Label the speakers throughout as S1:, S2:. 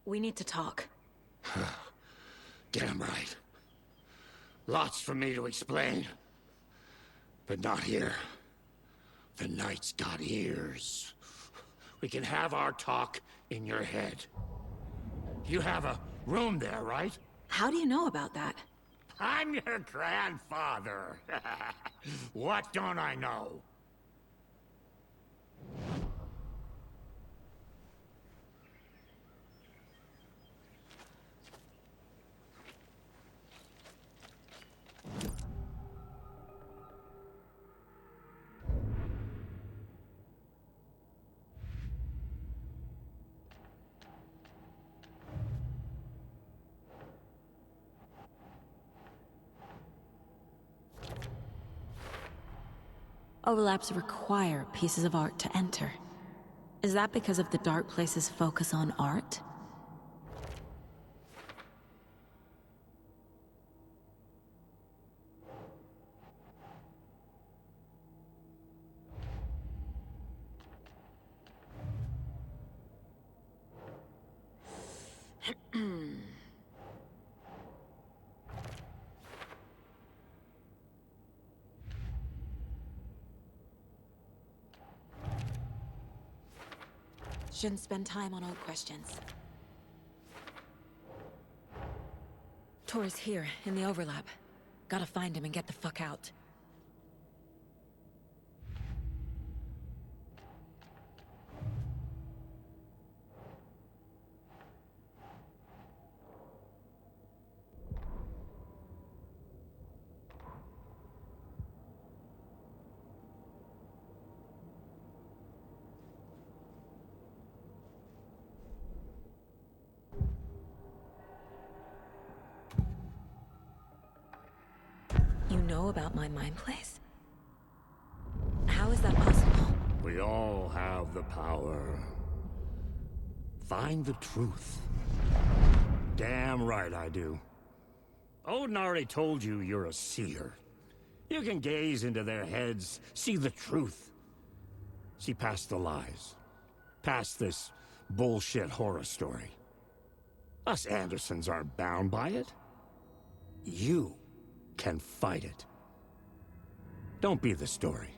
S1: We need to talk.
S2: Damn right. Lots for me to explain. But not here. The night's got ears. We can have our talk in your head. You have a room there, right?
S1: How do you know about that?
S2: I'm your grandfather. What don't I know?
S1: Overlaps require pieces of art to enter. Is that because of the Dark Place's focus on art? Shouldn't spend time on old questions. Tor's here, in the overlap. Gotta find him and get the fuck out. You know about my mind place? How is that possible?
S2: We all have the power. Find the truth. Damn right I do. Odin already told you you're a seer. You can gaze into their heads, see the truth. See past the lies. Past this bullshit horror story. Us Andersons aren't bound by it. You can fight it. Don't be the story.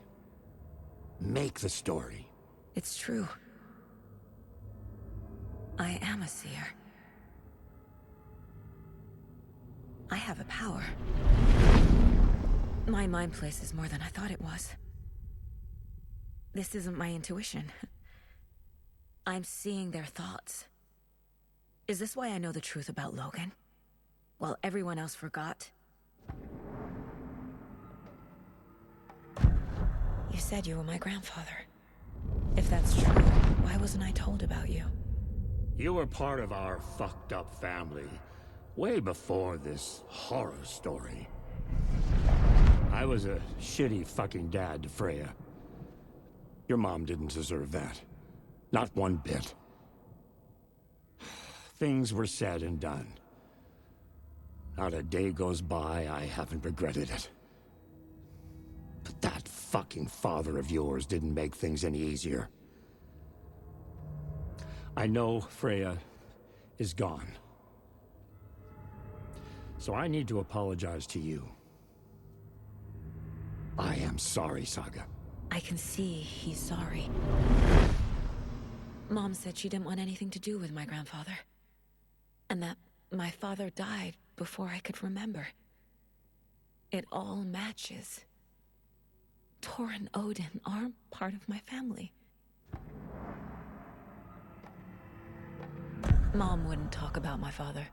S2: Make the story.
S1: It's true. I am a seer. I have a power. My mind place is more than I thought it was. This isn't my intuition. I'm seeing their thoughts. Is this why I know the truth about Logan? While everyone else forgot? You said you were my grandfather. If that's true, why wasn't I told about you?
S2: You were part of our fucked up family, way before this horror story. I was a shitty fucking dad to Freya. Your mom didn't deserve that. Not one bit. Things were said and done. Not a day goes by I haven't regretted it. But that fucking father of yours didn't make things any easier. I know Freya is gone. So I need to apologize to you. I am sorry, Saga.
S1: I can see he's sorry. Mom said she didn't want anything to do with my grandfather. And that my father died before I could remember. It all matches. Tor and Odin aren't part of my family. Mom wouldn't talk about my father.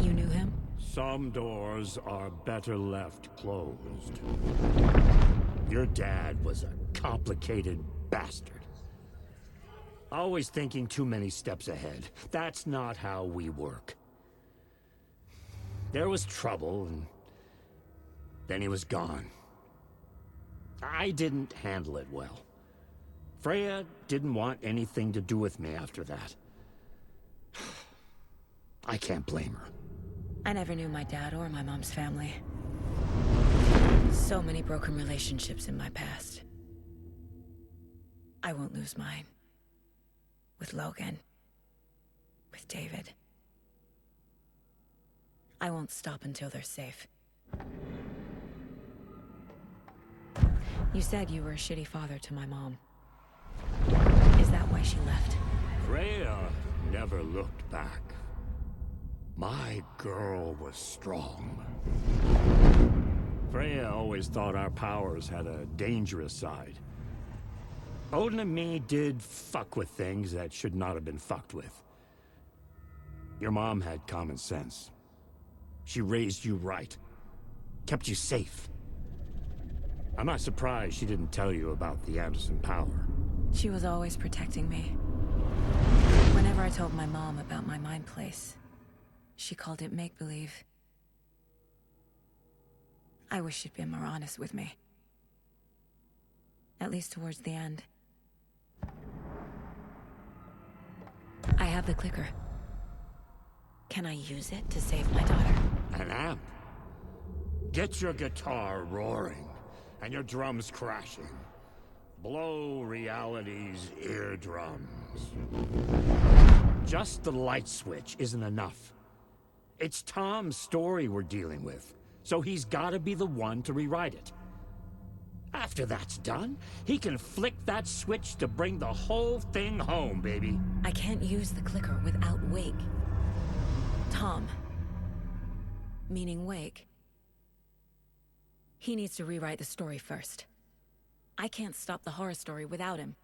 S1: You knew him?
S2: Some doors are better left closed. Your dad was a complicated bastard. Always thinking too many steps ahead. That's not how we work. There was trouble, and then he was gone. I didn't handle it well. Freya didn't want anything to do with me after that. I can't blame her.
S1: I never knew my dad or my mom's family. So many broken relationships in my past. I won't lose mine. With Logan. with David. I won't stop until they're safe. You said you were a shitty father to my mom. Is that why she left?
S2: Freya never looked back. My girl was strong. Freya always thought our powers had a dangerous side. Odin and me did fuck with things that should not have been fucked with. Your mom had common sense. She raised you right. Kept you safe. I'm not surprised she didn't tell you about the Anderson power.
S1: She was always protecting me. Whenever I told my mom about my mind place, she called it make-believe. I wish she'd been more honest with me. At least towards the end. I have the clicker. Can I use it to save my daughter?
S2: An amp? Get your guitar roaring, and your drums crashing. Blow reality's eardrums. Just the light switch isn't enough. It's Tom's story we're dealing with, so he's gotta be the one to rewrite it. After that's done, he can flick that switch to bring the whole thing home, baby.
S1: I can't use the clicker without Wake. Tom. Meaning Wake. He needs to rewrite the story first. I can't stop the horror story without him.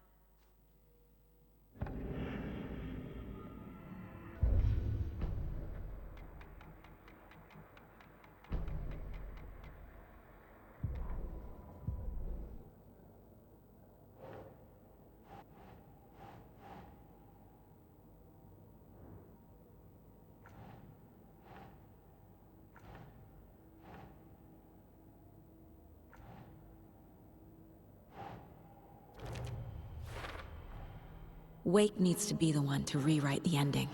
S1: Wake needs to be the one to rewrite the ending.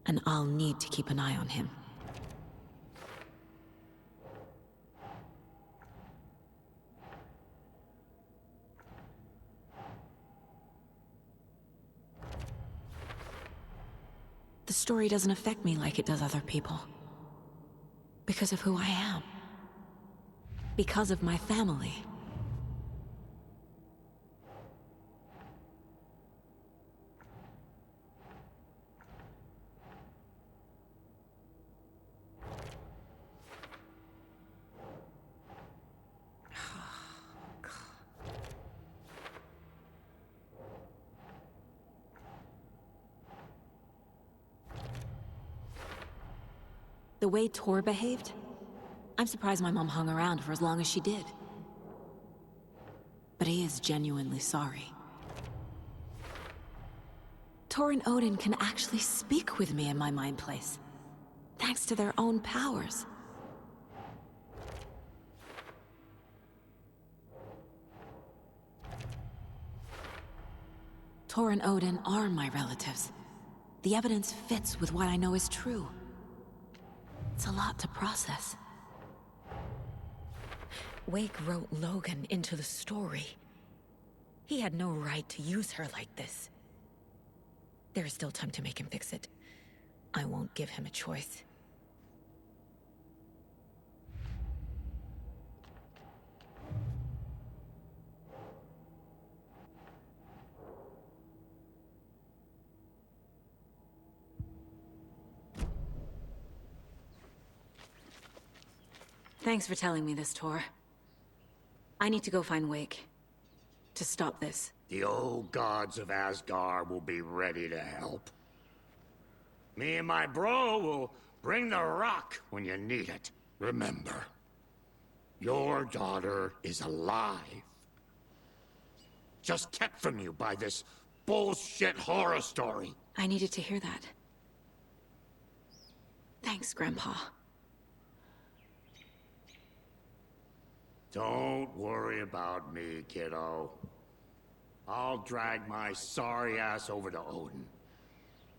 S1: And I'll need to keep an eye on him. The story doesn't affect me like it does other people. Because of who I am. Because of my family. The way Tor behaved, I'm surprised my mom hung around for as long as she did. But he is genuinely sorry. Tor and Odin can actually speak with me in my mind place, thanks to their own powers. Tor and Odin are my relatives. The evidence fits with what I know is true. It's a lot to process. Wake wrote Logan into the story. He had no right to use her like this. There is still time to make him fix it. I won't give him a choice. Thanks for telling me this, Tor. I need to go find Wake. To stop this.
S2: The old gods of Asgard will be ready to help. Me and my bro will bring the rock when you need it. Remember, your daughter is alive. Just kept from you by this bullshit horror story.
S1: I needed to hear that. Thanks, Grandpa.
S2: Don't worry about me, kiddo. I'll drag my sorry ass over to Odin.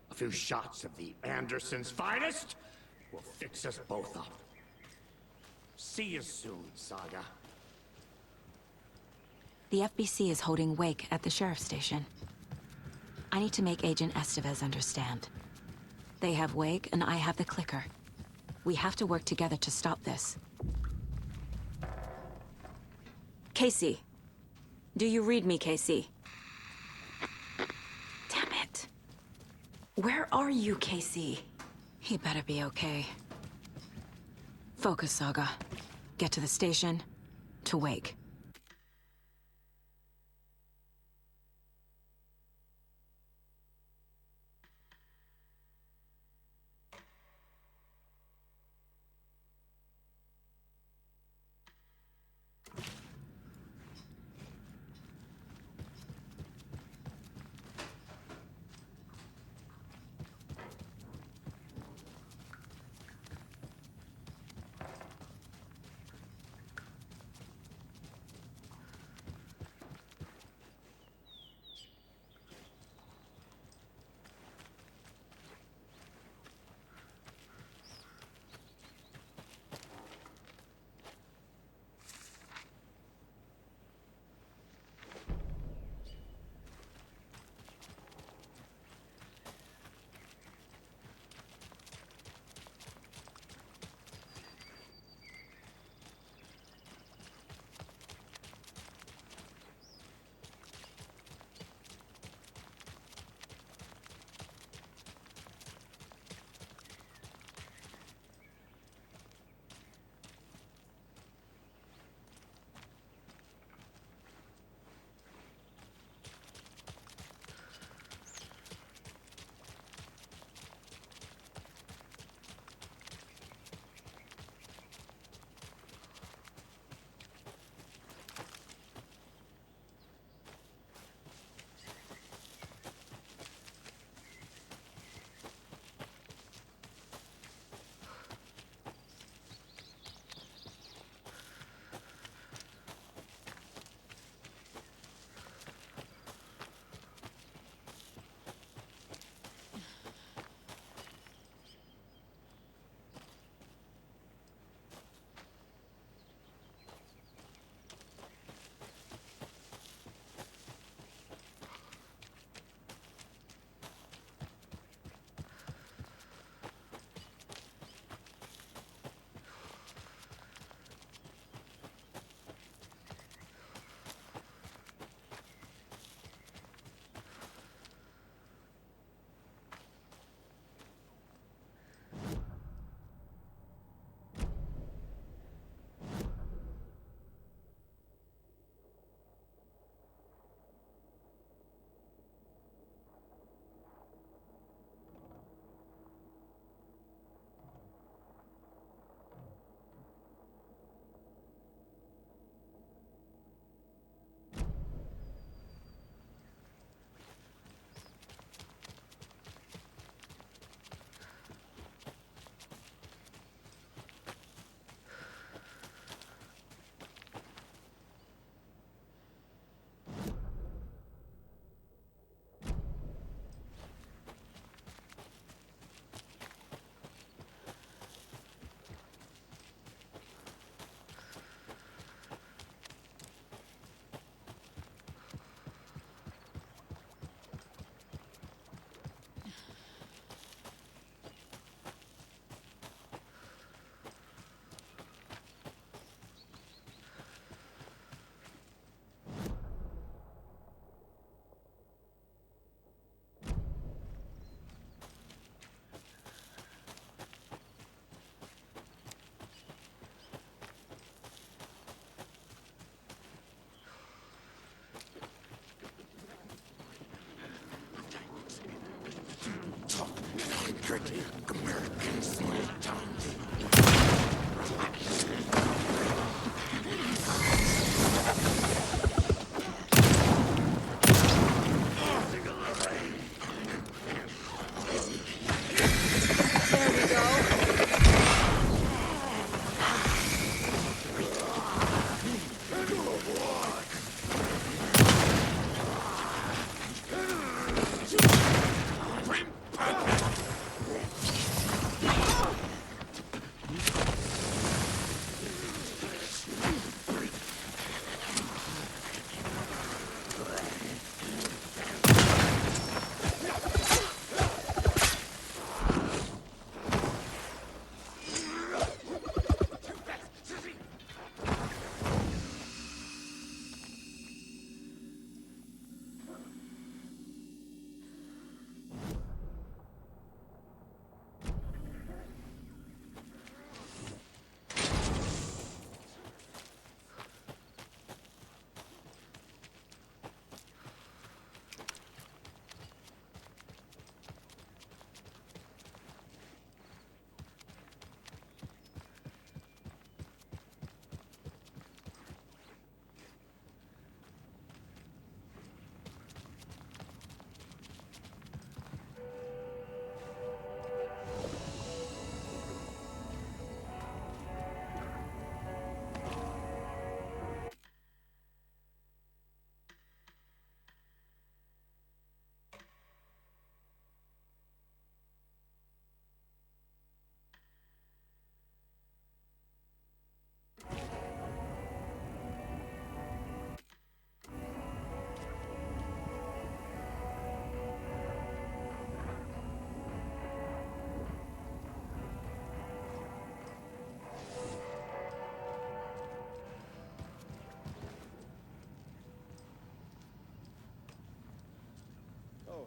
S2: A few shots of the Andersons' finest will fix us both up. See you soon, Saga.
S1: The FBC is holding Wake at the sheriff's station. I need to make Agent Estevez understand. They have Wake, and I have the clicker. We have to work together to stop this. Casey. Do you read me, Casey? Damn it. Where are you, Casey? He better be okay. Focus, Saga. Get to the station, to Wake.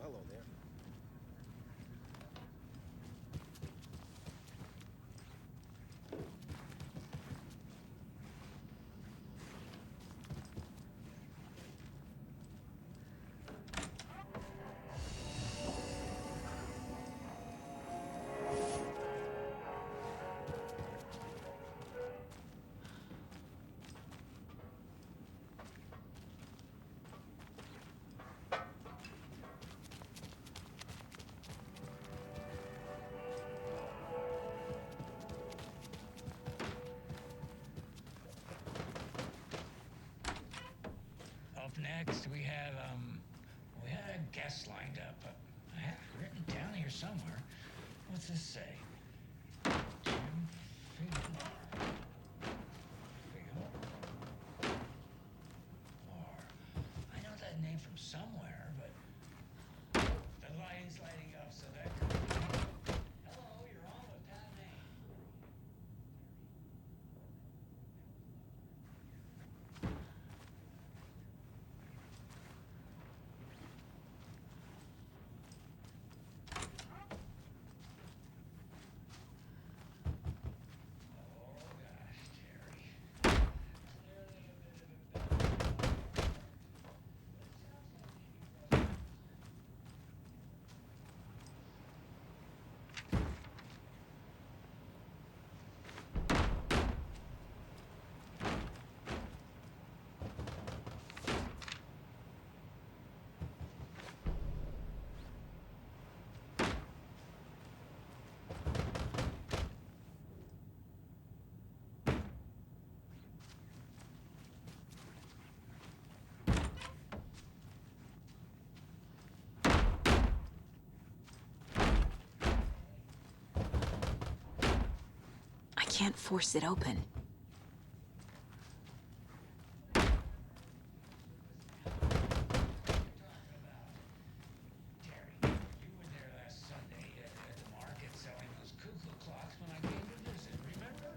S3: hello there.
S4: Up next, we had a guest lined up. I have it written down here somewhere. What's this say? Jim Figmore. I know that name from somewhere, but the lighting's lighting up, so that could be. Hello, you're on with that name.
S1: I can't force it open.
S4: Terry, you were there last Sunday at the market selling those cuckoo clocks when I came to visit, remember?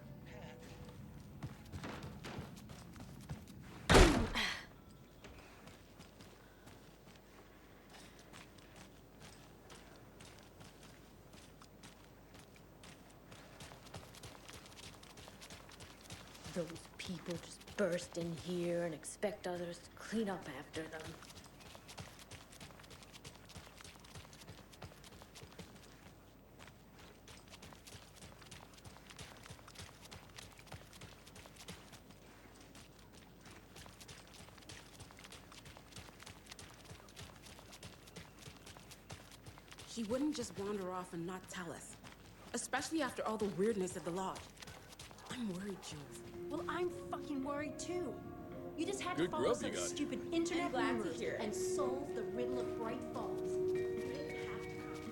S5: Those people just burst in here and expect others to clean up after them.
S6: She wouldn't just wander off and not tell us. Especially after all the weirdness at the lodge. I'm worried, Jules.
S7: Well, I'm fucking worried too. You just had
S3: Good
S7: to follow
S3: grub
S7: some
S3: you got
S7: stupid internet
S6: I'm glad to
S7: rumors
S6: hear it.
S7: and solve the riddle of Bright Falls. You didn't have to come.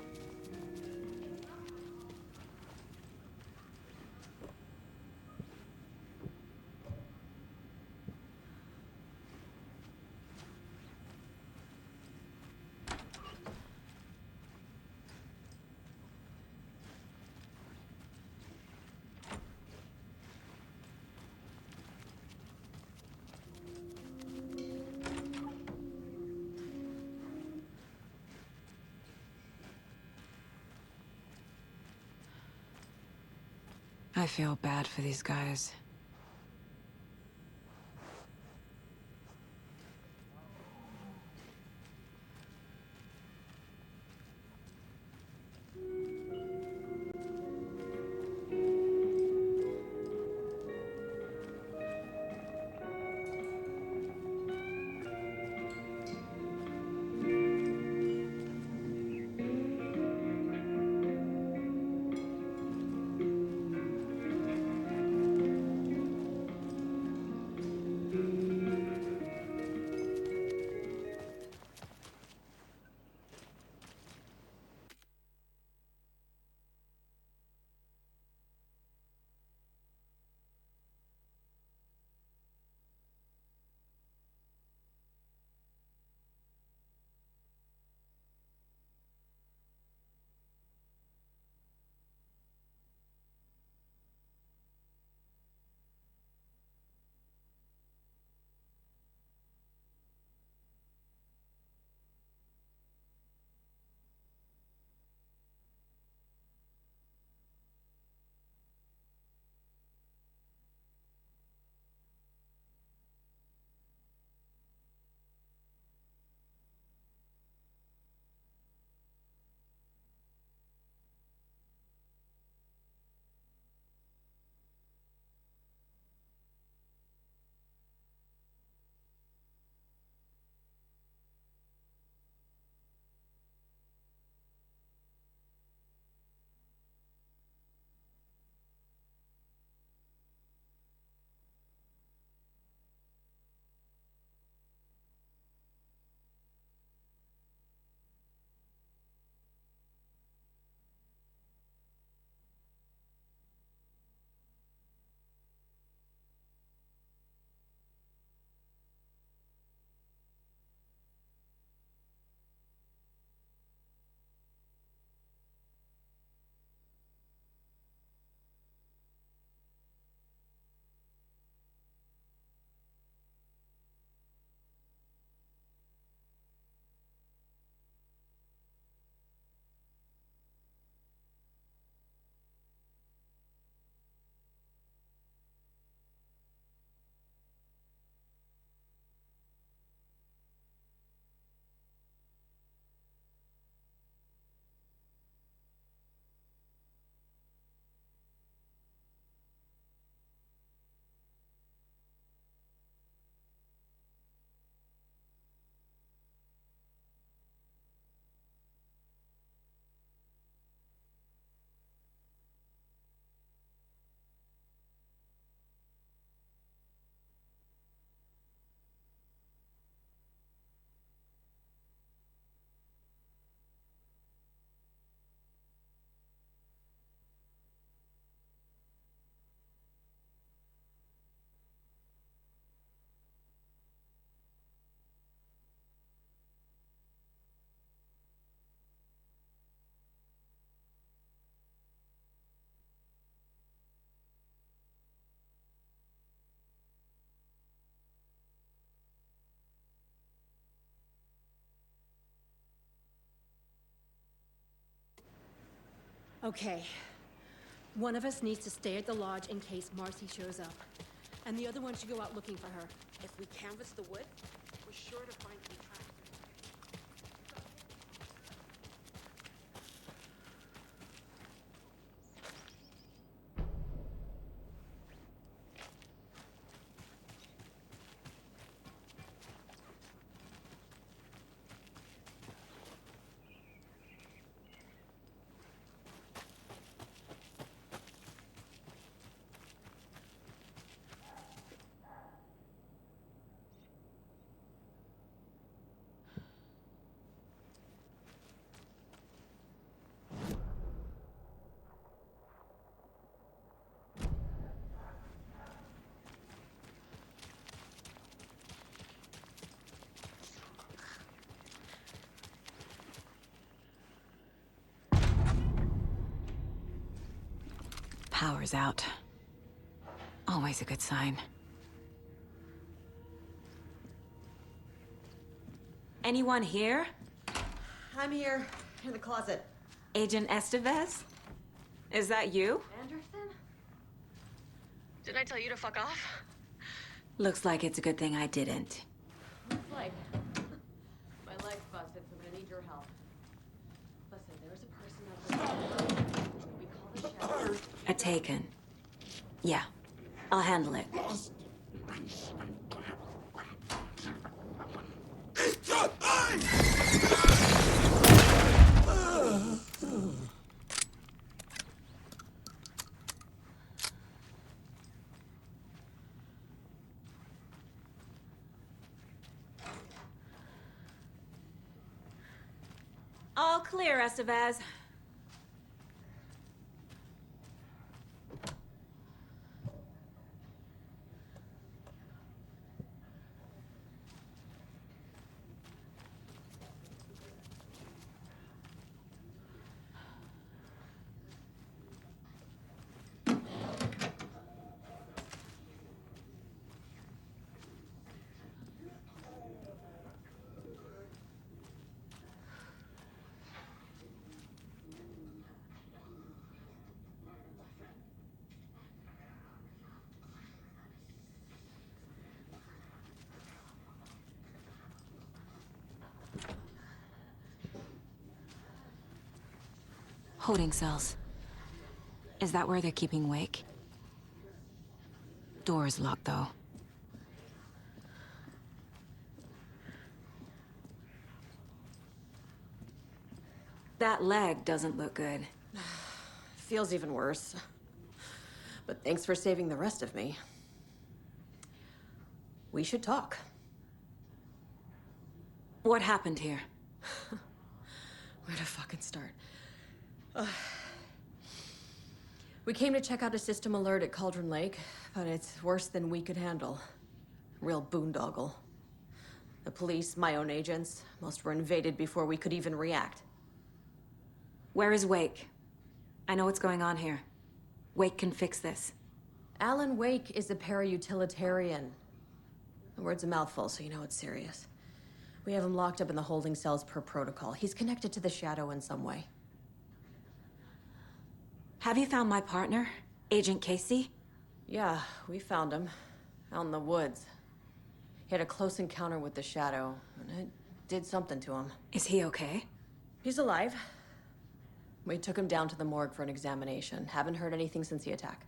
S1: I feel bad for these guys.
S7: Okay. One of us needs to stay at the lodge in case Marcy shows up. And the other one should go out looking for her.
S6: If we canvass the wood, we're sure to find some tracks.
S1: Power's out. Always a good sign. Anyone here?
S3: I'm here, in the closet.
S1: Agent Estevez? Is that you?
S3: Anderson? Did I tell you to fuck off?
S1: Looks like it's a good thing I didn't.
S3: Looks like. My leg's busted, so I'm gonna need your help. Listen, there's a person out there. We call the sheriff.
S1: A taken. Yeah, I'll handle it. All clear, Estevez. Holding cells. Is that where they're keeping Wake? Door is locked, though. That leg doesn't look good.
S3: Feels even worse. But thanks for saving the rest of me. We should talk.
S1: What happened here?
S3: Where to fucking start? We came to check out a system alert at Cauldron Lake, but it's worse than we could handle. Real boondoggle. The police, my own agents, most were invaded before we could even react.
S1: Where is Wake? I know what's going on here. Wake can fix this.
S3: Alan Wake is a para-utilitarian. The word's a mouthful, so you know it's serious. We have him locked up in the holding cells per protocol. He's connected to the Shadow in some way.
S1: Have you found my partner, Agent Casey?
S3: Yeah, we found him. Out in the woods. He had a close encounter with the Shadow, and it did something to him.
S1: Is he okay?
S3: He's alive. We took him down to the morgue for an examination. Haven't heard anything since the attack.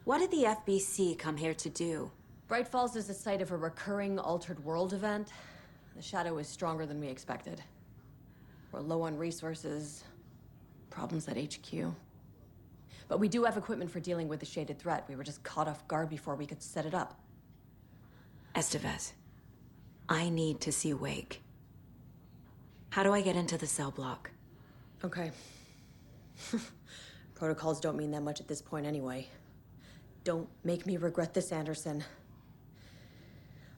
S1: What did the FBC come here to do?
S3: Bright Falls is the site of a recurring Altered World event. The Shadow is stronger than we expected. We're low on resources, problems at HQ. But we do have equipment for dealing with the shaded threat. We were just caught off guard before we could set it up.
S1: Estevez, I need to see Wake. How do I get into the cell block?
S3: Okay. Protocols don't mean that much at this point anyway. Don't make me regret this, Anderson.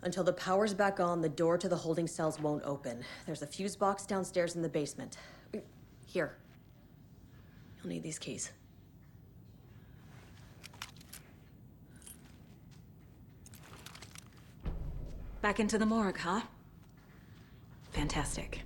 S3: Until the power's back on, the door to the holding cells won't open. There's a fuse box downstairs in the basement. Here. You'll need these keys.
S1: Back into the morgue, huh? Fantastic.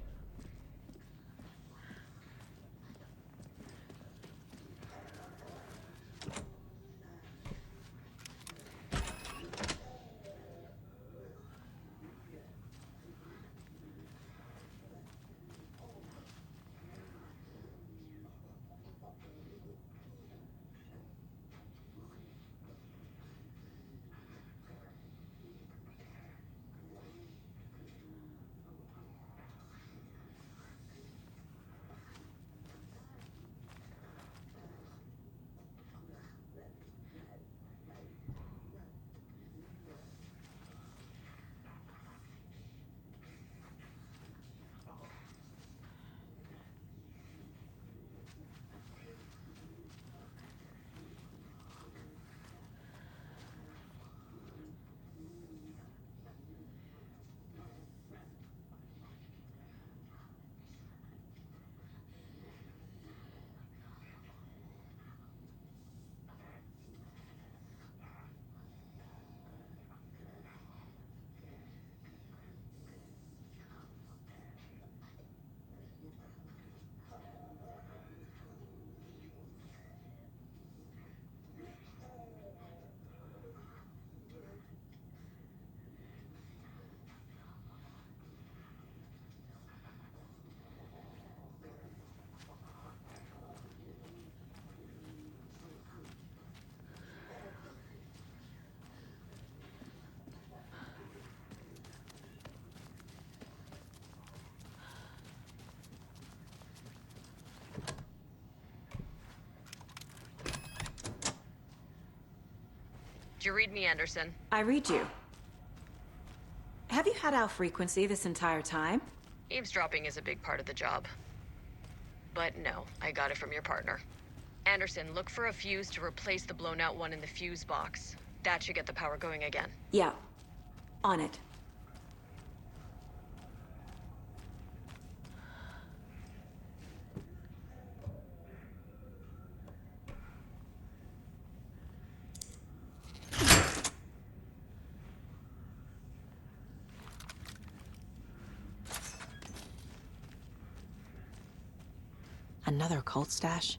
S3: Do you read me, Anderson?
S1: I read you. Have you had our frequency this entire time?
S3: Eavesdropping is a big part of the job. But no, I got it from your partner. Anderson, look for a fuse to replace the blown out one in the fuse box. That should get the power going again.
S1: Yeah. On it. Another cult stash?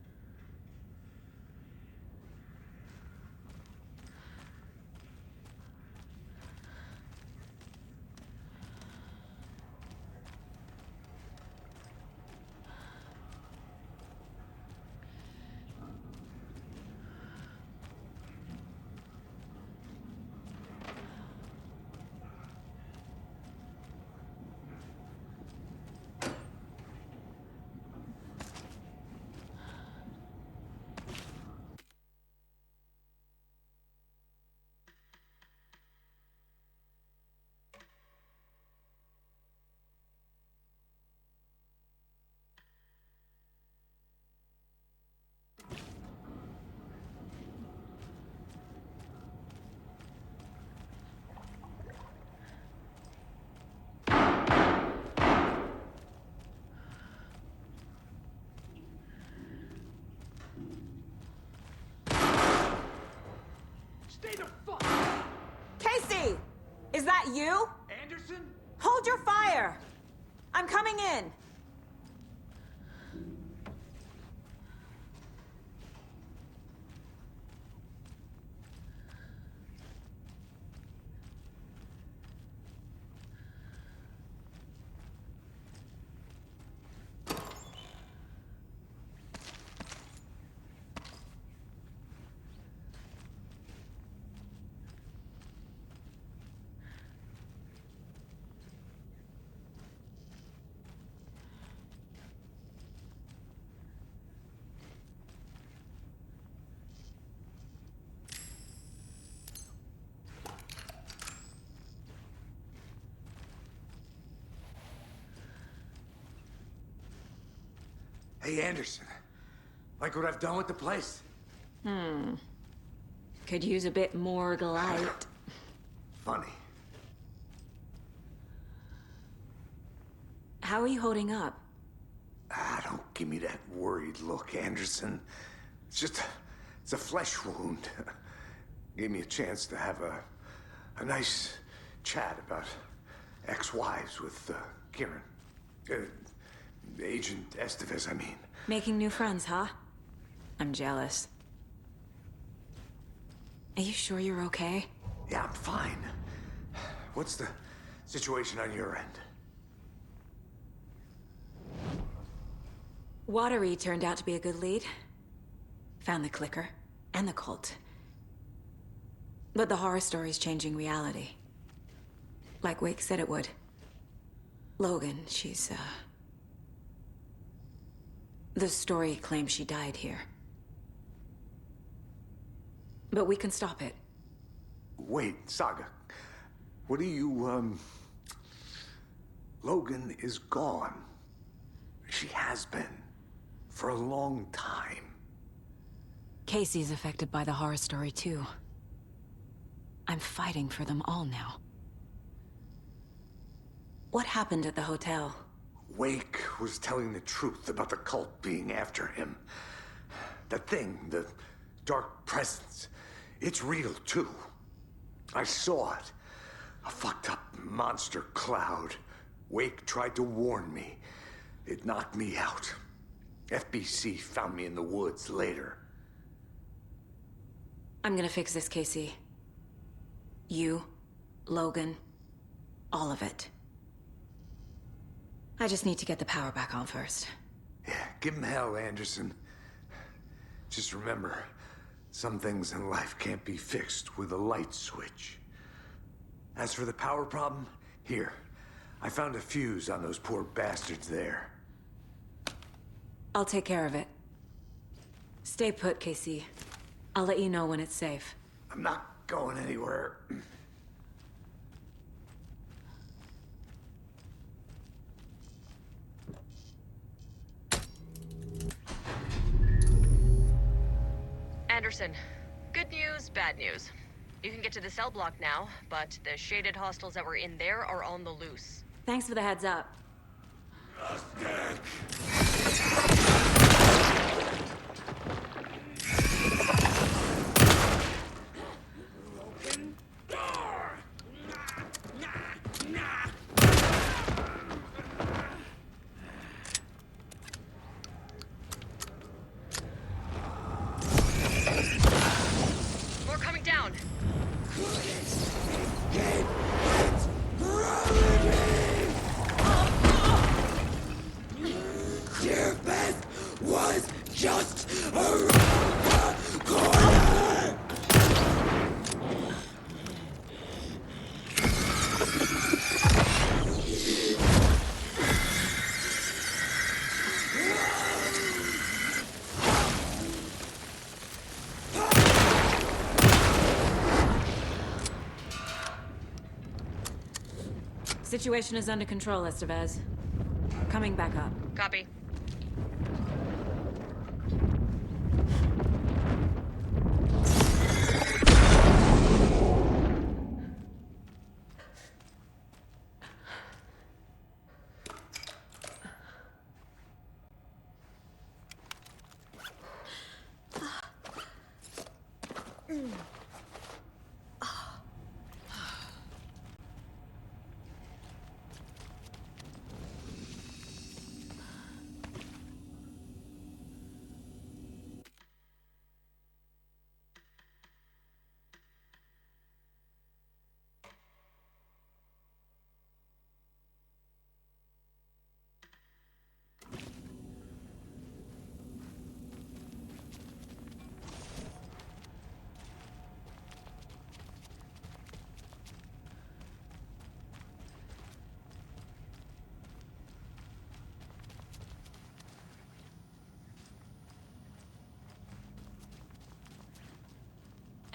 S8: Stay the fuck!
S1: Casey! Is that you?
S8: Anderson?
S1: Hold your fire! I'm coming in!
S8: Hey, Anderson. Like what I've done with the place?
S1: Could use a bit more light.
S8: Funny.
S1: How are you holding up?
S8: Don't give me that worried look, Anderson. It's a flesh wound. Gave me a chance to have a nice chat about ex-wives with Kieran. Agent Estevez, I mean.
S1: Making new friends, huh? I'm jealous. Are you sure you're okay?
S8: Yeah, I'm fine. What's the situation on your end?
S1: Watery turned out to be a good lead. Found the clicker and the cult. But the horror story's changing reality. Like Wake said it would. Logan, she's, the story claims she died here. But we can stop it.
S8: Wait, Saga. What do you, Logan is gone. She has been. For a long time.
S1: Casey's affected by the horror story, too. I'm fighting for them all now. What happened at the hotel?
S8: Wake was telling the truth about the cult being after him. That thing, the dark presence, it's real too. I saw it. A fucked up monster cloud. Wake tried to warn me. It knocked me out. FBC found me in the woods later.
S1: I'm gonna fix this, Casey. You, Logan, all of it. I just need to get the power back on first.
S8: Yeah, give him hell, Anderson. Just remember, some things in life can't be fixed with a light switch. As for the power problem, here. I found a fuse on those poor bastards there.
S1: I'll take care of it. Stay put, Casey. I'll let you know when it's safe.
S8: I'm not going anywhere.
S9: Anderson, good news, bad news. You can get to the cell block now, but the shaded hostiles that were in there are on the loose.
S3: Thanks for the heads up.
S9: More coming down.
S10: Was just around the corner!
S1: Situation is under control, Estevez. Coming back up.
S9: Copy.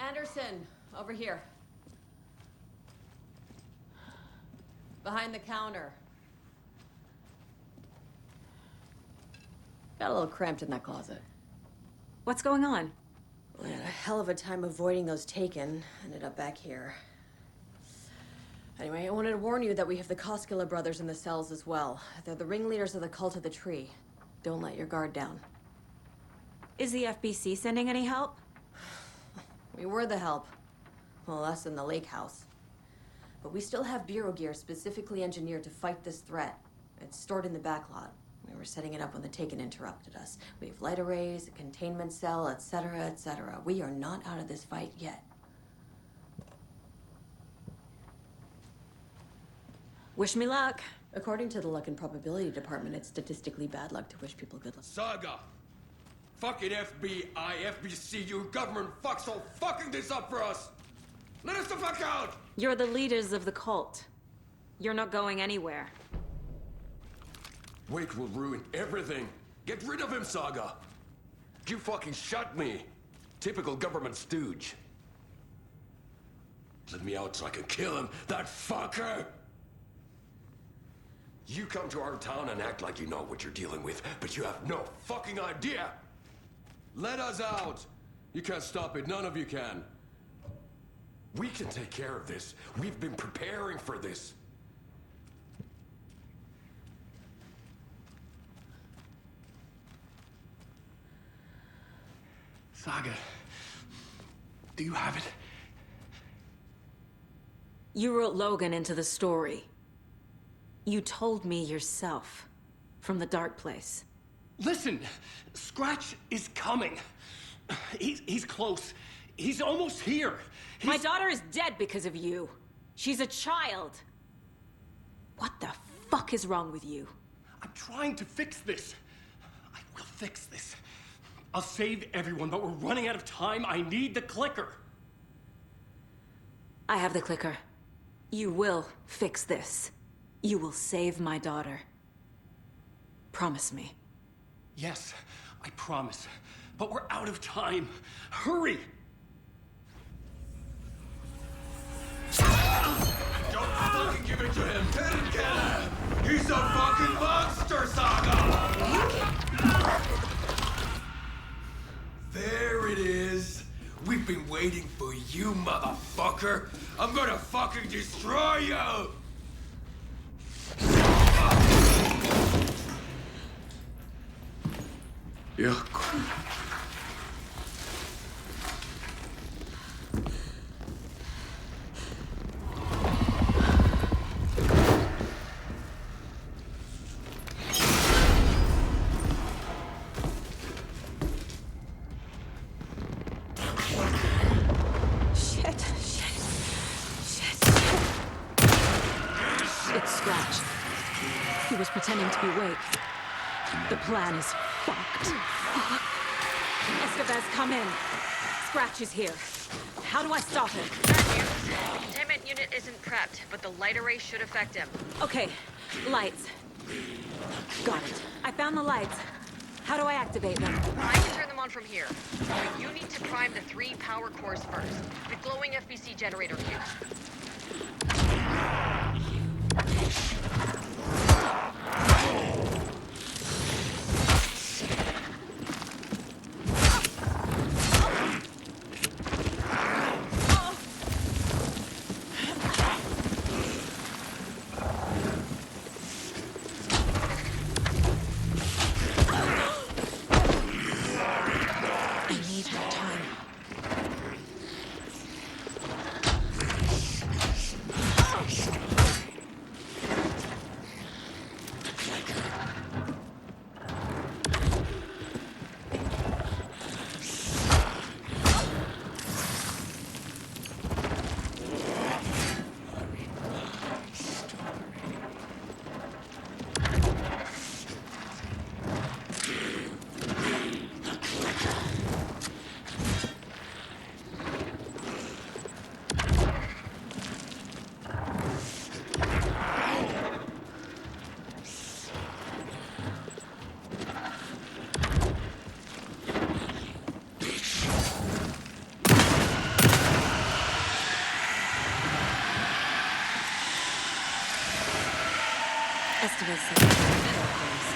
S3: Anderson, over here. Behind the counter. Got a little cramped in that closet.
S1: What's going on?
S3: We had a hell of a time avoiding those taken. Ended up back here. Anyway, I wanted to warn you that we have the Koskela brothers in the cells as well. They're the ringleaders of the Cult of the Tree. Don't let your guard down.
S1: Is the FBC sending any help?
S3: We were the help. Well, us in the lake house. But we still have Bureau gear specifically engineered to fight this threat. It's stored in the backlot. We were setting it up when the Taken interrupted us. We have light arrays, a containment cell, etc., etc. We are not out of this fight yet.
S1: Wish me luck.
S3: According to the luck and probability department, it's statistically bad luck to wish people good luck.
S10: Saga! Fucking FBI, FBC, your government fucks all fucking this up for us! Let us the fuck out!
S1: You're the leaders of the cult. You're not going anywhere.
S10: Wake will ruin everything. Get rid of him, Saga! You fucking shot me! Typical government stooge. Let me out so I can kill him, that fucker! You come to our town and act like you know what you're dealing with, but you have no fucking idea! Let us out! You can't stop it, none of you can. We can take care of this. We've been preparing for this.
S11: Saga, do you have it?
S1: You wrote Logan into the story. You told me yourself. From the dark place.
S11: Listen, Scratch is coming. He's close. He's almost here.
S1: My daughter is dead because of you. She's a child. What the fuck is wrong with you?
S11: I'm trying to fix this. I will fix this. I'll save everyone, but we're running out of time. I need the clicker.
S1: I have the clicker. You will fix this. You will save my daughter. Promise me.
S11: Yes, I promise. But we're out of time. Hurry!
S10: He's a fucking monster, Saga! There it is. We've been waiting for you, motherfucker. I'm gonna fucking destroy you! Yeah.
S1: It's Scratch. He was pretending to be Wake. The plan is fucked. Estevez, come in. Scratch is here. How do I stop him?
S9: The containment unit isn't prepped, but the light array should affect him.
S1: Okay, lights. Got it. I found the lights. How do I activate them?
S9: I can turn them on from here. But you need to prime the 3 power cores first, with glowing FBC generator cubes.
S1: Estevez said power cores.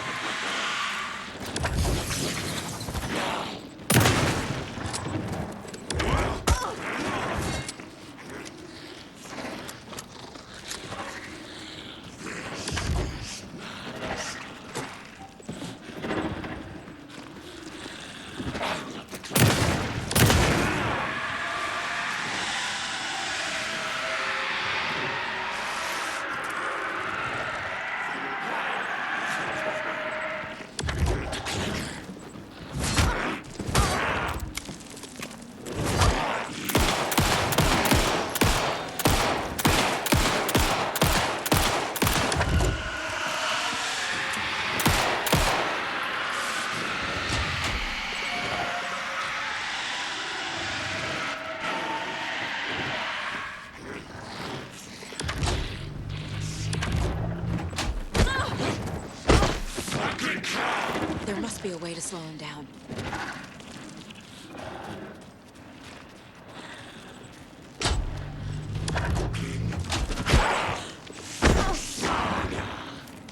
S1: There must be a way to slow him down.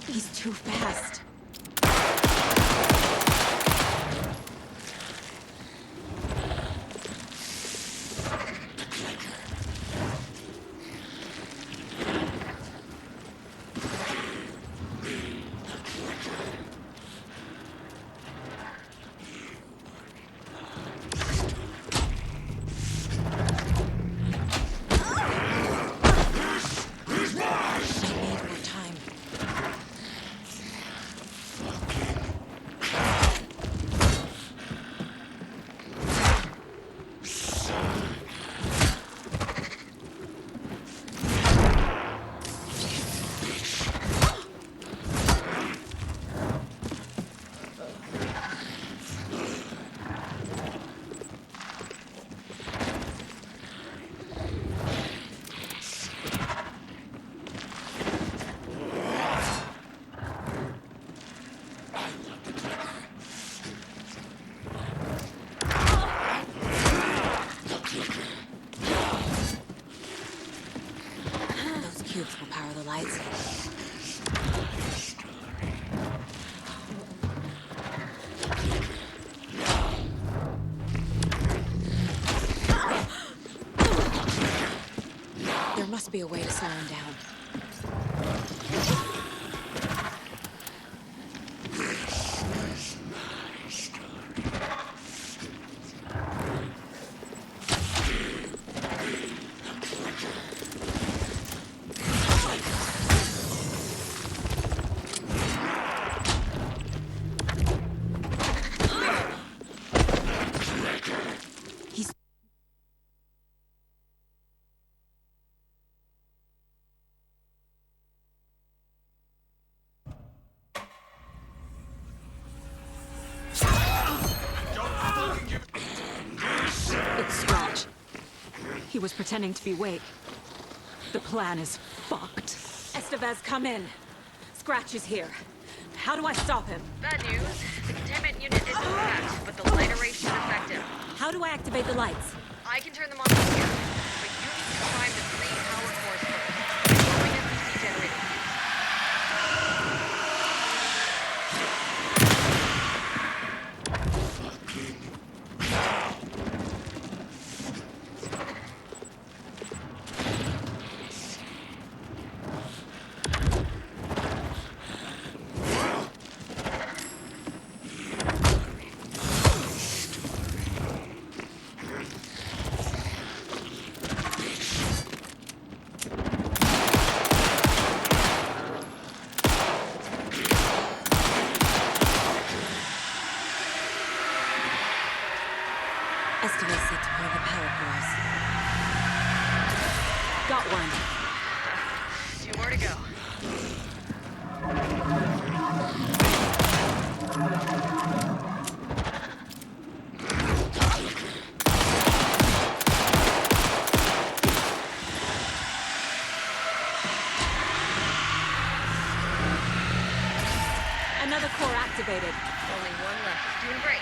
S1: He's too fast. Those cubes will power the lights. to be a way to slow him down. It's Scratch. He was pretending to be Wake. The plan is fucked. Estevez, come in. Scratch is here. How do I stop him?
S9: Bad news. The containment unit is intact, but the light array should affect him.
S1: How do I activate the lights?
S9: I can turn them on from here, but you need to prime the 3 power cores first. Going FCC generator.
S1: Estevez said to pull the power cores. Got one.
S9: 2 more to go.
S1: Another core activated.
S9: Only one left. Doing great.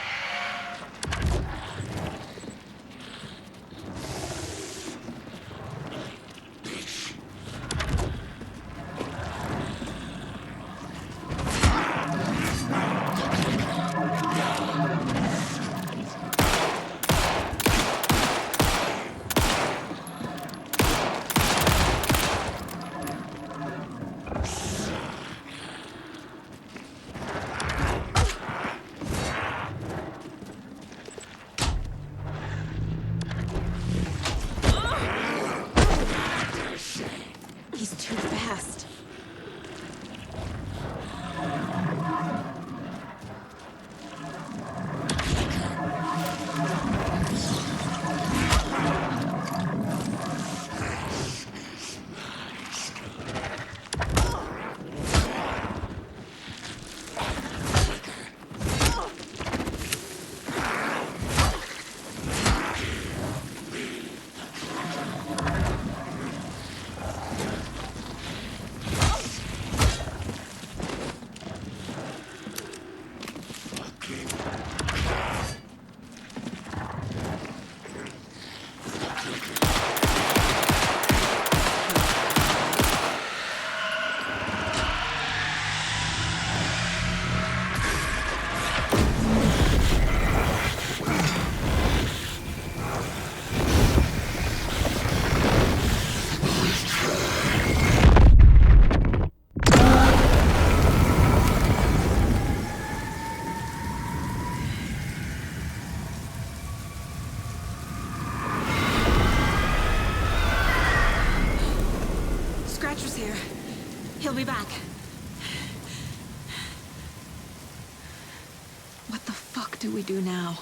S1: He's too fast. Scratcher's here. He'll be back. What the fuck do we do now?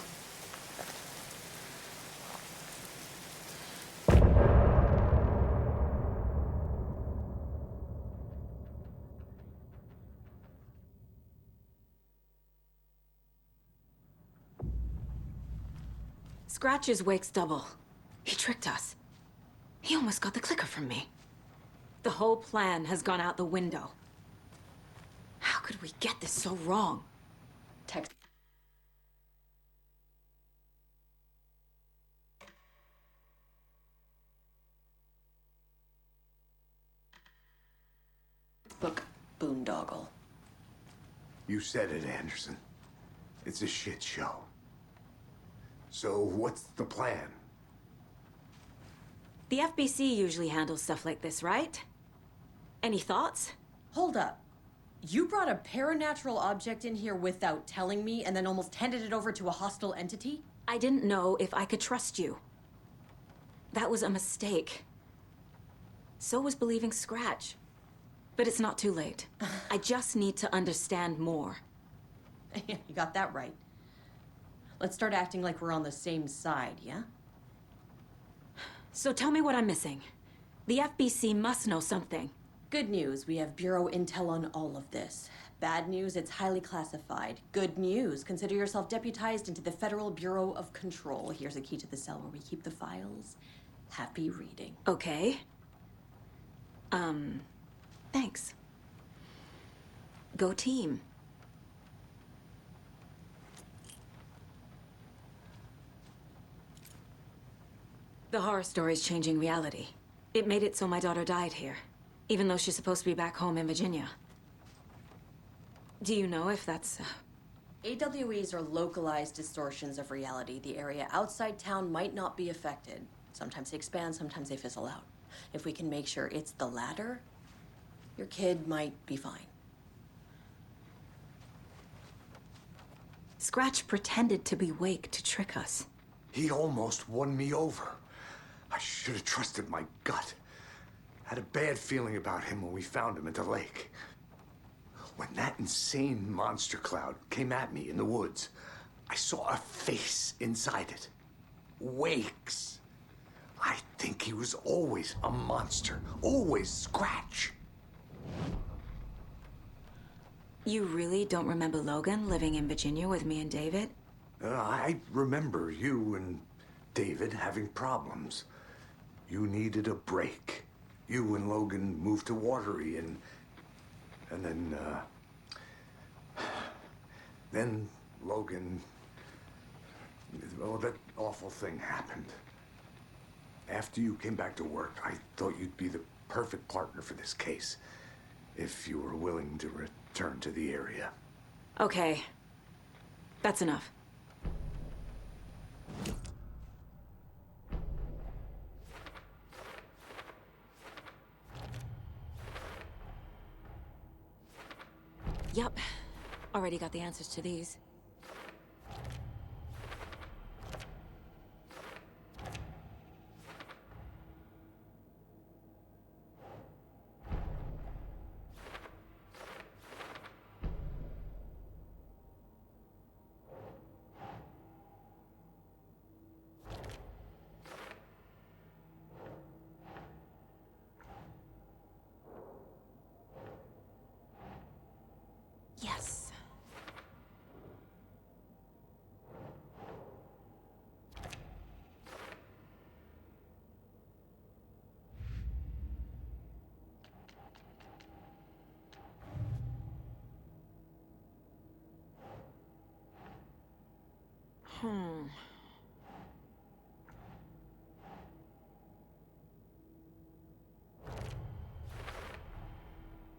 S1: Scratch is Wake's double. He tricked us. He almost got the clicker from me. The whole plan has gone out the window. How could we get this so wrong?
S3: Text. Book boondoggle.
S8: You said it, Anderson. It's a shit show. So what's the plan?
S1: The FBC usually handles stuff like this, right? Any thoughts?
S3: Hold up. You brought a paranatural object in here without telling me and then almost handed it over to a hostile entity?
S1: I didn't know if I could trust you. That was a mistake. So was believing Scratch. But it's not too late. I just need to understand more.
S3: You got that right. Let's start acting like we're on the same side, yeah?
S1: So tell me what I'm missing. The FBC must know something.
S3: Good news, we have Bureau intel on all of this. Bad news, it's highly classified. Good news, consider yourself deputized into the Federal Bureau of Control. Here's a key to the cell where we keep the files. Happy reading.
S1: Okay. Thanks. Go team. The horror story's changing reality. It made it so my daughter died here, even though she's supposed to be back home in Virginia. Do you know if that's...
S3: AWEs are localized distortions of reality. The area outside town might not be affected. Sometimes they expand, sometimes they fizzle out. If we can make sure it's the latter, your kid might be fine.
S1: Scratch pretended to be Wake to trick us.
S8: He almost won me over. I should have trusted my gut. Had a bad feeling about him when we found him at the lake. When that insane monster cloud came at me in the woods, I saw a face inside it. Wake's. I think he was always a monster. Always Scratch.
S1: You really don't remember Logan living in Virginia with me and David?
S8: I remember you and David having problems. You needed a break. You and Logan moved to Watery and then Logan, well, that awful thing happened. After you came back to work, I thought you'd be the perfect partner for this case, if you were willing to return to the area.
S1: Okay. That's enough. Yup. Already got the answers to these. Yes.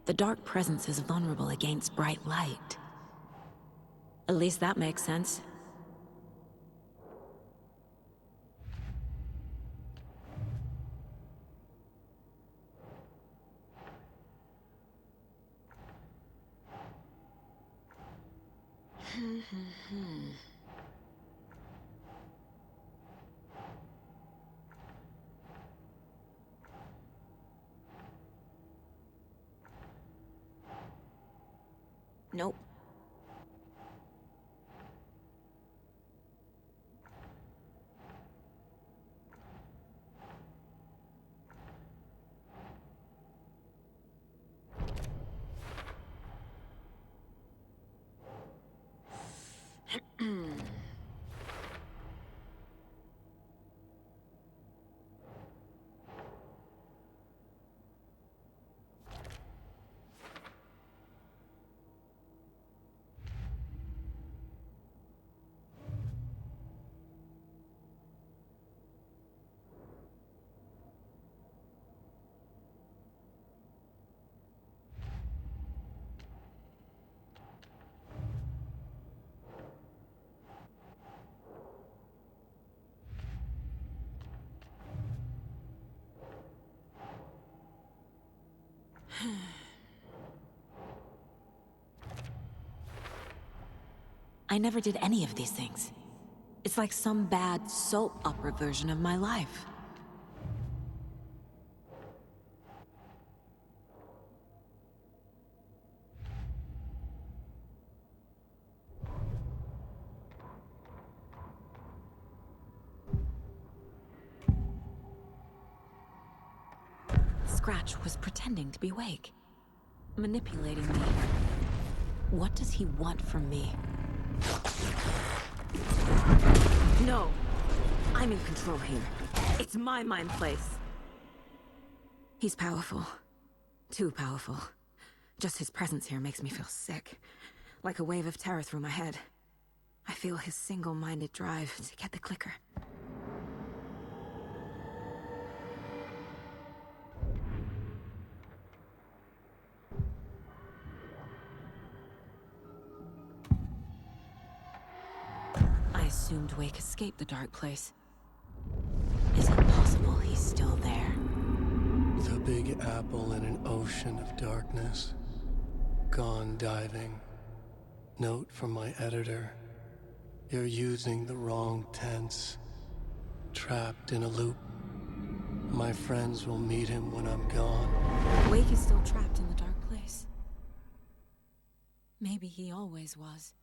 S1: The dark presence is vulnerable against bright light. At least that makes sense. Nope. I never did any of these things. It's like some bad soap opera version of my life. Scratch was pretending to be Wake, manipulating me. What does he want from me? No! I'm in control here. It's my mind place. He's powerful. Too powerful. Just his presence here makes me feel sick. Like a wave of terror through my head. I feel his single-minded drive to get the clicker. I assumed Wake escaped the dark place. Is it possible he's still there?
S12: The Big Apple in an ocean of darkness. Gone diving. Note from my editor. You're using the wrong tense. Trapped in a loop. My friends will meet him when I'm gone.
S1: Wake is still trapped in the dark place. Maybe he always was.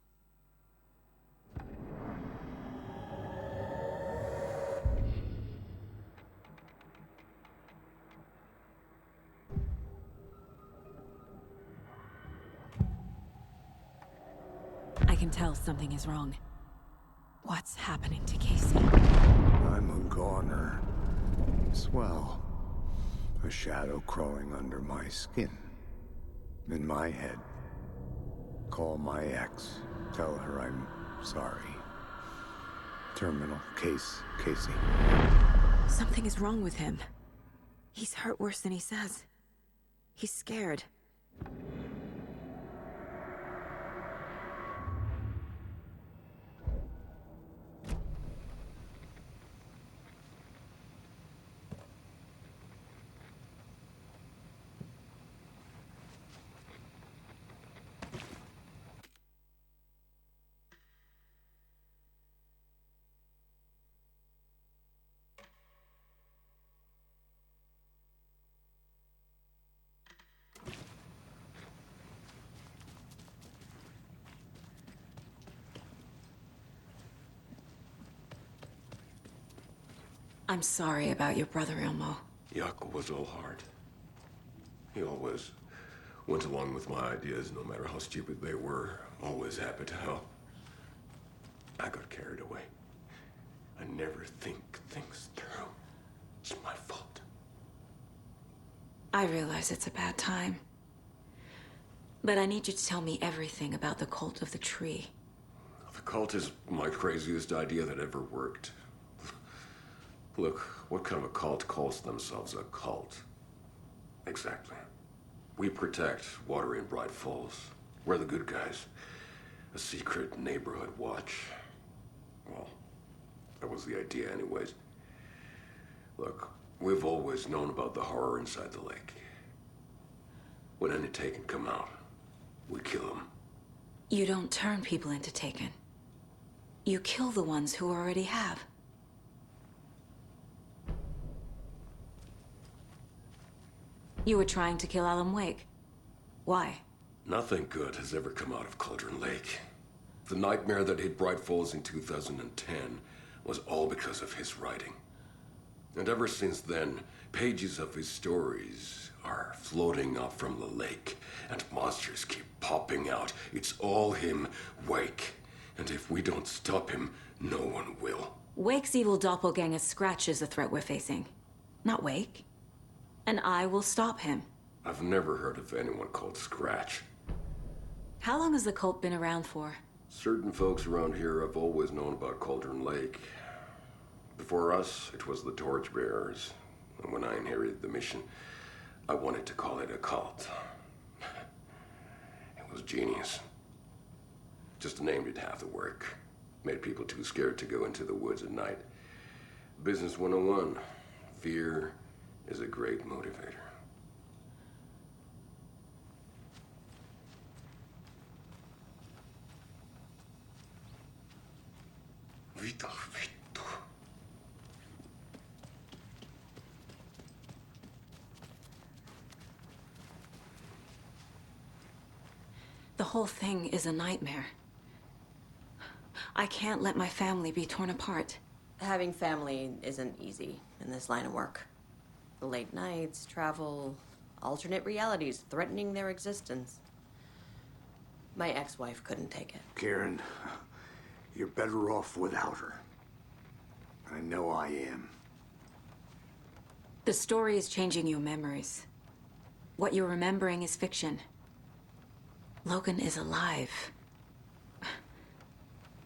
S1: I can tell something is wrong. What's happening to Casey?
S8: I'm a goner. Swell. A shadow crawling under my skin. In my head. Call my ex. Tell her I'm sorry. Terminal case, Casey.
S1: Something is wrong with him. He's hurt worse than he says. He's scared. I'm sorry about your brother, Ilmo.
S10: Jaakko was all heart. He always went along with my ideas, no matter how stupid they were. Always happy to help. I got carried away. I never think things through. It's my fault.
S1: I realize it's a bad time. But I need you to tell me everything about the Cult of the Tree.
S10: The cult is my craziest idea that ever worked. Look, what kind of a cult calls themselves a cult? Exactly. We protect water in Bright Falls. We're the good guys. A secret neighborhood watch. Well, that was the idea anyways. Look, we've always known about the horror inside the lake. When any Taken come out, we kill them.
S1: You don't turn people into Taken. You kill the ones who already have. You were trying to kill Alan Wake. Why?
S10: Nothing good has ever come out of Cauldron Lake. The nightmare that hit Bright Falls in 2010 was all because of his writing. And ever since then, pages of his stories are floating up from the lake, and monsters keep popping out. It's all him, Wake. And if we don't stop him, no one will.
S1: Wake's evil doppelganger Scratch is the threat we're facing, not Wake. And I will stop him.
S10: I've never heard of anyone called Scratch.
S1: How long has the cult been around for?
S10: Certain folks around here have always known about Cauldron Lake. Before us, it was the Torchbearers. And when I inherited the mission, I wanted to call it a cult. It was genius. Just the name did half the work. Made people too scared to go into the woods at night. Business 101. Fear is a great motivator.
S8: Mitä vittu?
S1: The whole thing is a nightmare. I can't let my family be torn apart.
S3: Having family isn't easy in this line of work. The late nights, travel, alternate realities threatening their existence. My ex-wife couldn't take it.
S8: Karen, you're better off without her. I know I am.
S1: The story is changing your memories. What you're remembering is fiction. Logan is alive.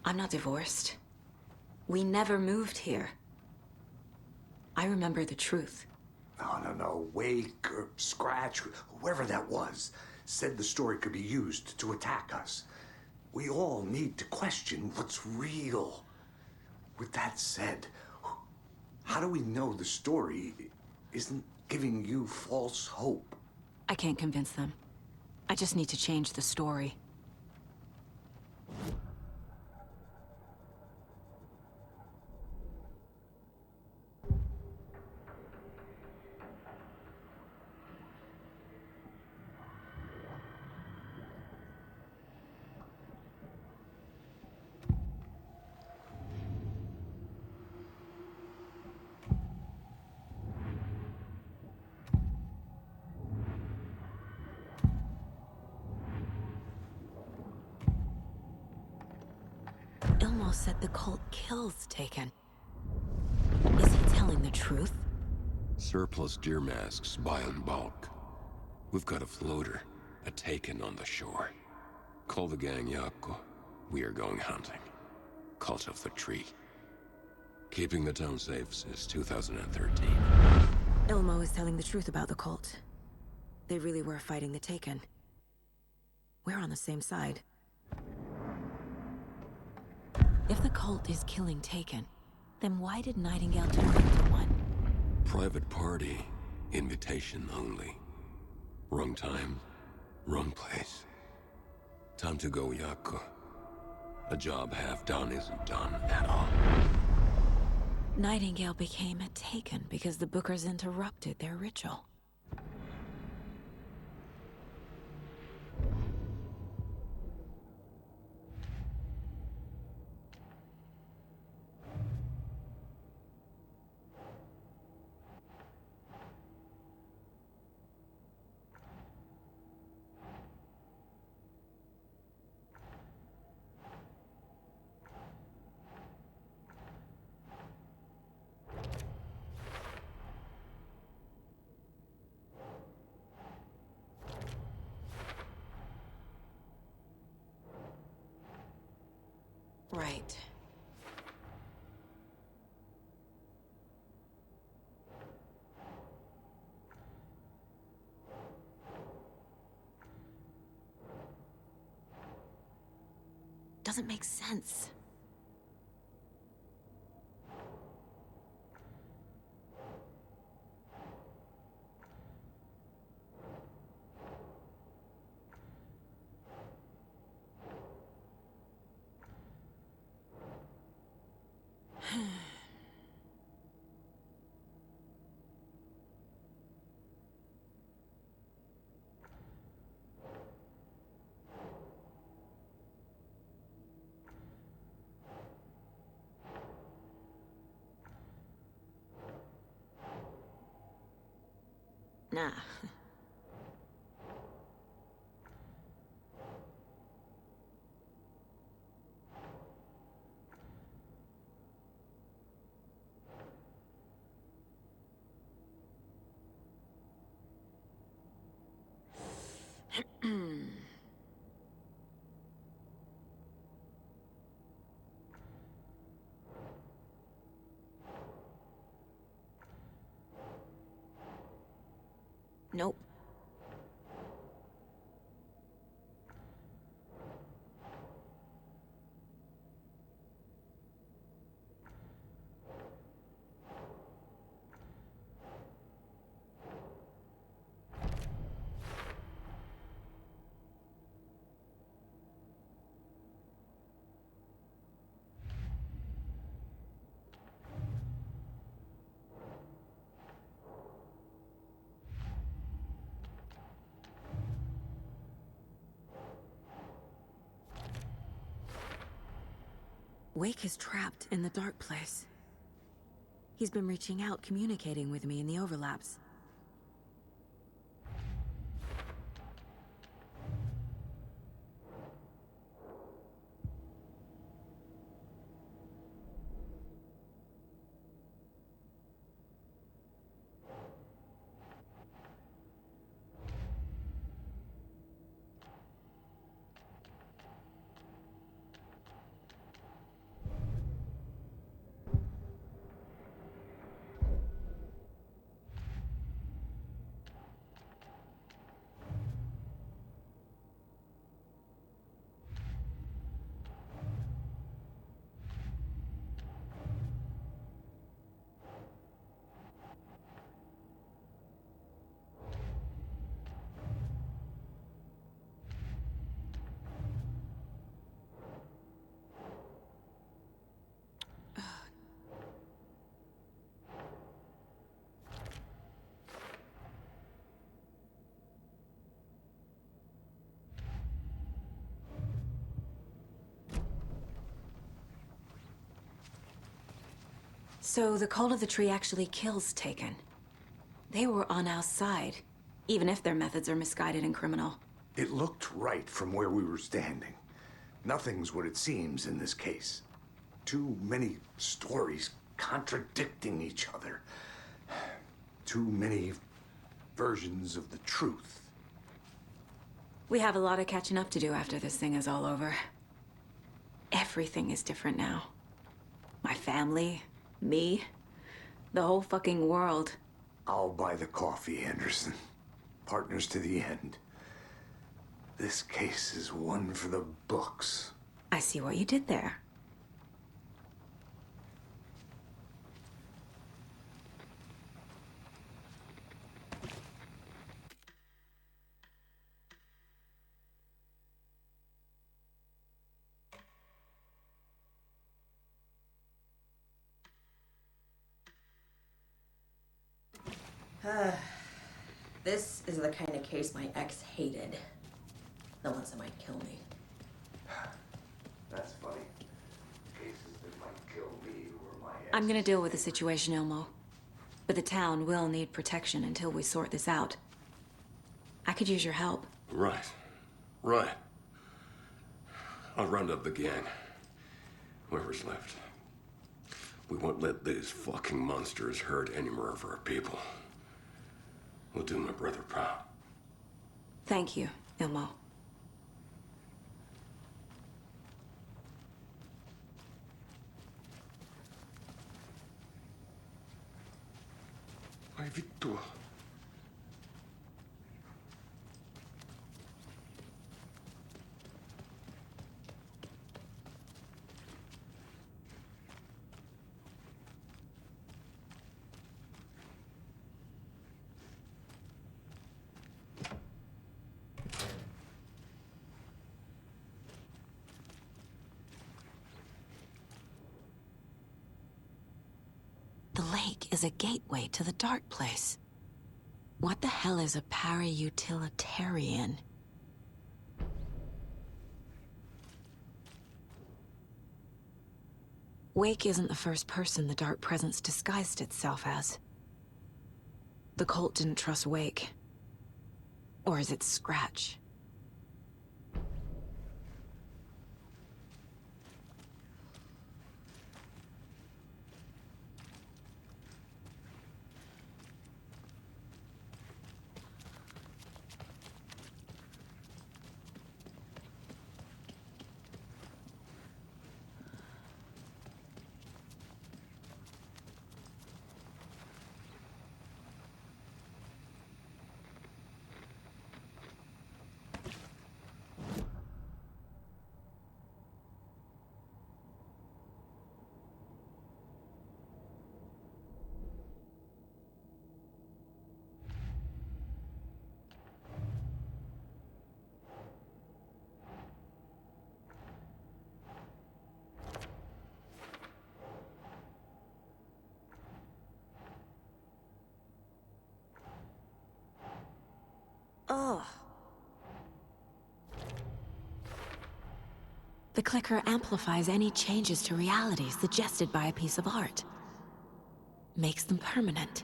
S1: I'm not divorced. We never moved here. I remember the truth.
S8: No. Wake or Scratch, whoever that was, said the story could be used to attack us. We all need to question what's real. With that said, how do we know the story isn't giving you false hope?
S1: I can't convince them. I just need to change the story. Ilmo said the cult kills Taken. Is he telling the truth?
S10: Surplus deer masks buy in bulk. We've got a floater, a Taken on the shore. Call the gang Yako. We are going hunting. Cult of the Tree. Keeping the town safe since 2013.
S1: Ilmo is telling the truth about the cult. They really were fighting the Taken. We're on the same side. If the cult is killing Taken, then why did Nightingale turn into one?
S10: Private party. Invitation only. Wrong time, wrong place. Time to go, Yako. A job half done isn't done at all.
S1: Nightingale became a Taken because the Bookers interrupted their ritual. Right. Doesn't make sense. Nah. Nope. Wake is trapped in the dark place. He's been reaching out, communicating with me in the overlaps. So the Cult of the Tree actually kills Taken. They were on our side, even if their methods are misguided and criminal.
S8: It looked right from where we were standing. Nothing's what it seems in this case. Too many stories contradicting each other. Too many versions of the truth.
S1: We have a lot of catching up to do after this thing is all over. Everything is different now. My family, me, the whole fucking world.
S8: I'll buy the coffee, Anderson. Partners to the end. This case is one for the books.
S1: I see what you did there.
S3: This is the kind of case my ex hated. The ones that might kill me.
S8: That's funny. Cases that might kill me or my ex.
S1: I'm gonna deal with the situation, Ilmo. But the town will need protection until we sort this out. I could use your help.
S10: Right. Right. I'll round up the gang. Whoever's left. We won't let these fucking monsters hurt any more of our people. We'll do my brother proud.
S1: Thank you, Ilmo.
S10: Ai vittu.
S1: The lake is a gateway to the dark place. What the hell is a para-utilitarian? Wake isn't the first person the Dark Presence disguised itself as. The cult didn't trust Wake. Or is it Scratch? Ugh. The clicker amplifies any changes to reality suggested by a piece of art. Makes them permanent.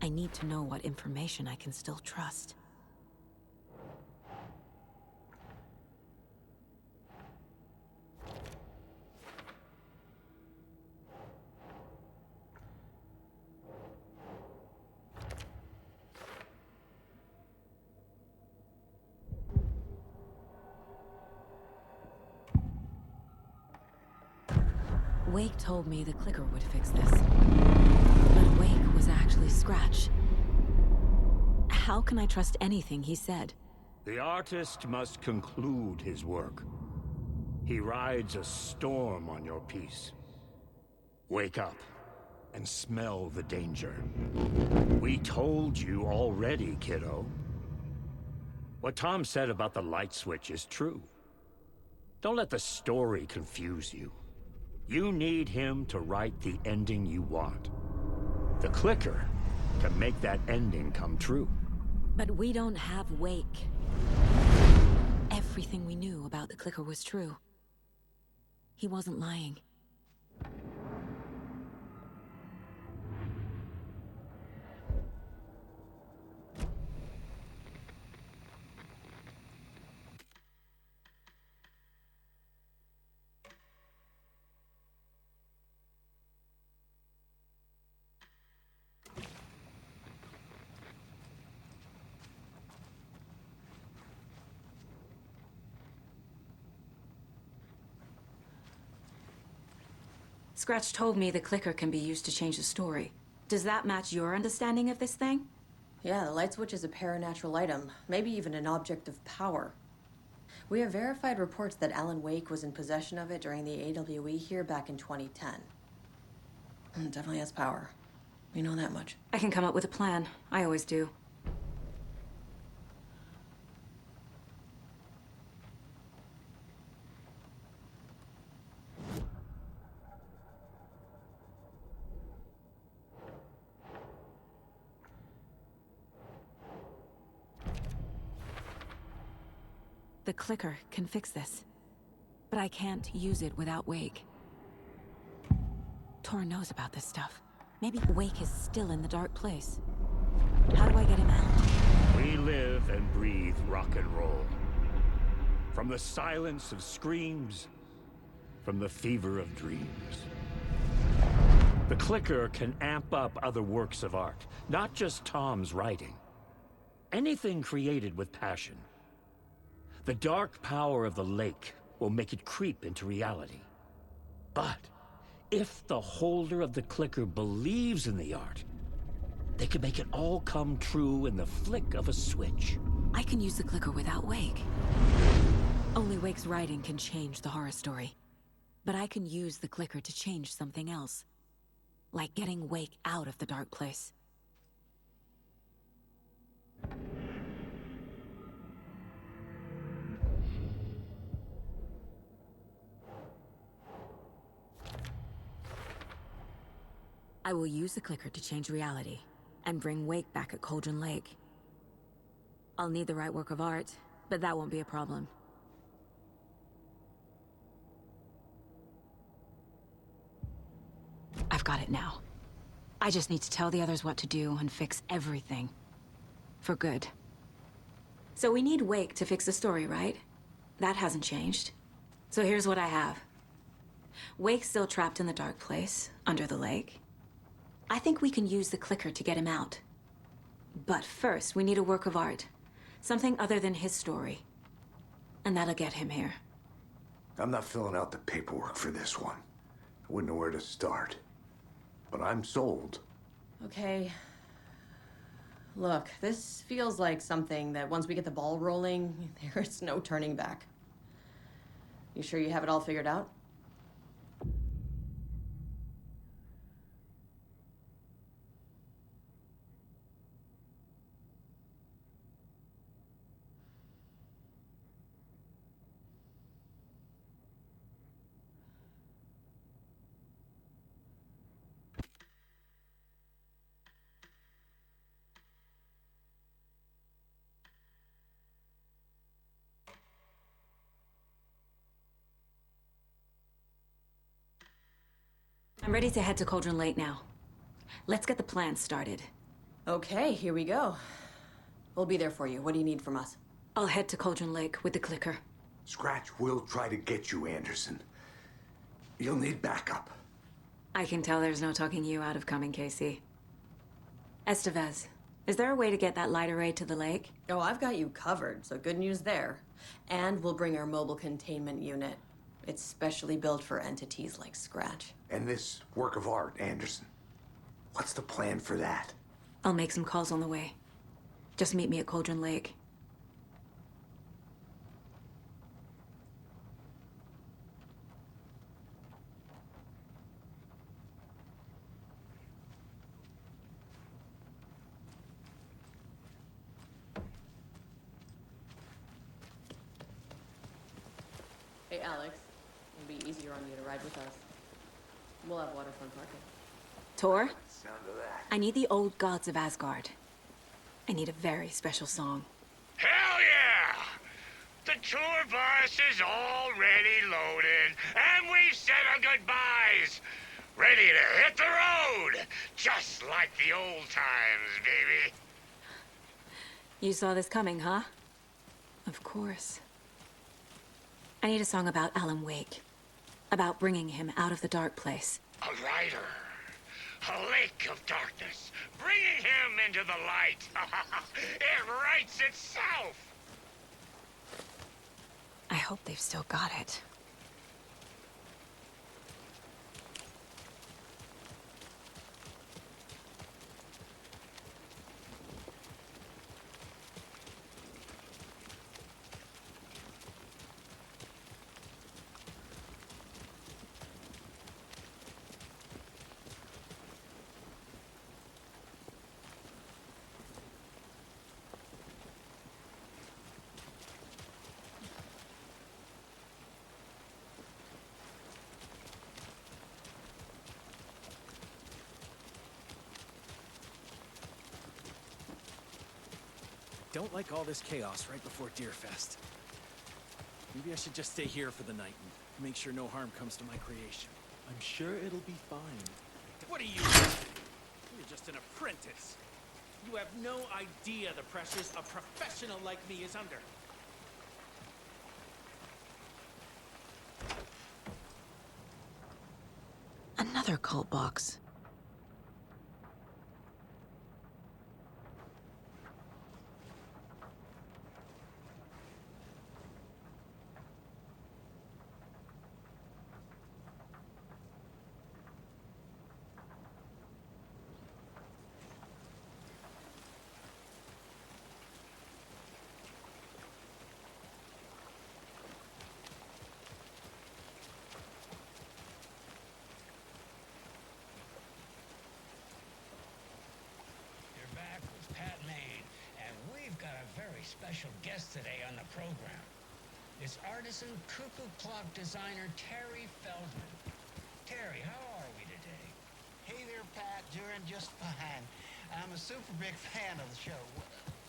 S1: I need to know what information I can still trust. Wake told me the clicker would fix this. But Wake was actually Scratch. How can I trust anything he said?
S2: The artist must conclude his work. He rides a storm on your piece. Wake up and smell the danger. We told you already, kiddo. What Tom said about the light switch is true. Don't let the story confuse you. You need him to write the ending you want. The clicker can make that ending come true.
S1: But we don't have Wake. Everything we knew about the clicker was true. He wasn't lying. Scratch told me the clicker can be used to change the story. Does that match your understanding of this thing?
S3: Yeah, the light switch is a paranatural item, maybe even an object of power. We have verified reports that Alan Wake was in possession of it during the AWE here back in 2010. It definitely has power. We know that much.
S1: I can come up with a plan. I always do. The clicker can fix this, but I can't use it without Wake. Tor knows about this stuff. Maybe Wake is still in the dark place. How do I get him out?
S2: We live and breathe rock and roll. From the silence of screams, from the fever of dreams. The clicker can amp up other works of art, not just Tom's writing. Anything created with passion. The dark power of the lake will make it creep into reality. But if the holder of the clicker believes in the art, they can make it all come true in the flick of a switch.
S1: I can use the clicker without Wake. Only Wake's writing can change the horror story. But I can use the clicker to change something else. Like getting Wake out of the dark place. I will use the clicker to change reality, and bring Wake back at Cauldron Lake. I'll need the right work of art, but that won't be a problem. I've got it now. I just need to tell the others what to do and fix everything. For good. So we need Wake to fix the story, right? That hasn't changed. So here's what I have. Wake's still trapped in the dark place, under the lake. I think we can use the clicker to get him out. But first, we need a work of art. Something other than his story. And that'll get him here.
S8: I'm not filling out the paperwork for this one. I wouldn't know where to start. But I'm sold.
S3: Okay. Look, this feels like something that once we get the ball rolling, there's no turning back. You sure you have it all figured out?
S1: I'm ready to head to Cauldron Lake now. Let's get the plan started.
S3: Okay, here we go. We'll be there for you. What do you need from us?
S1: I'll head to Cauldron Lake with the clicker.
S8: Scratch will try to get you, Anderson. You'll need backup.
S1: I can tell there's no talking you out of coming, Casey. Estevez, is there a way to get that light array to the lake?
S3: Oh, I've got you covered, so good news there. And we'll bring our mobile containment unit. It's specially built for entities like Scratch.
S8: And this work of art, Anderson. What's the plan for that?
S1: I'll make some calls on the way. Just meet me at Cauldron Lake.
S3: Hey, Alex. It'll be easier on you to ride with us. We'll have waterfront parking.
S1: Tor,
S8: Sound of that.
S1: I need the old gods of Asgard. I need a very special song.
S13: Hell yeah! The tour bus is already loaded, and we've said our goodbyes. Ready to hit the road, just like the old times, baby.
S1: You saw this coming, huh? Of course. I need a song about Alan Wake. About bringing him out of the dark place.
S13: A rider. A lake of darkness. Bringing him into the light. It writes itself.
S1: I hope they've still got it.
S14: Don't like all this chaos right before Deerfest. Maybe I should just stay here for the night and make sure no harm comes to my creation.
S15: I'm sure it'll be fine.
S14: What are you? You're just an apprentice. You have no idea the pressures a professional like me is under.
S1: Another cult box.
S4: Special guest today on the program. It's artisan cuckoo clock designer Terry Feldman. Terry, how are we today?
S16: Hey there, Pat. Doing just fine. I'm a super big fan of the show.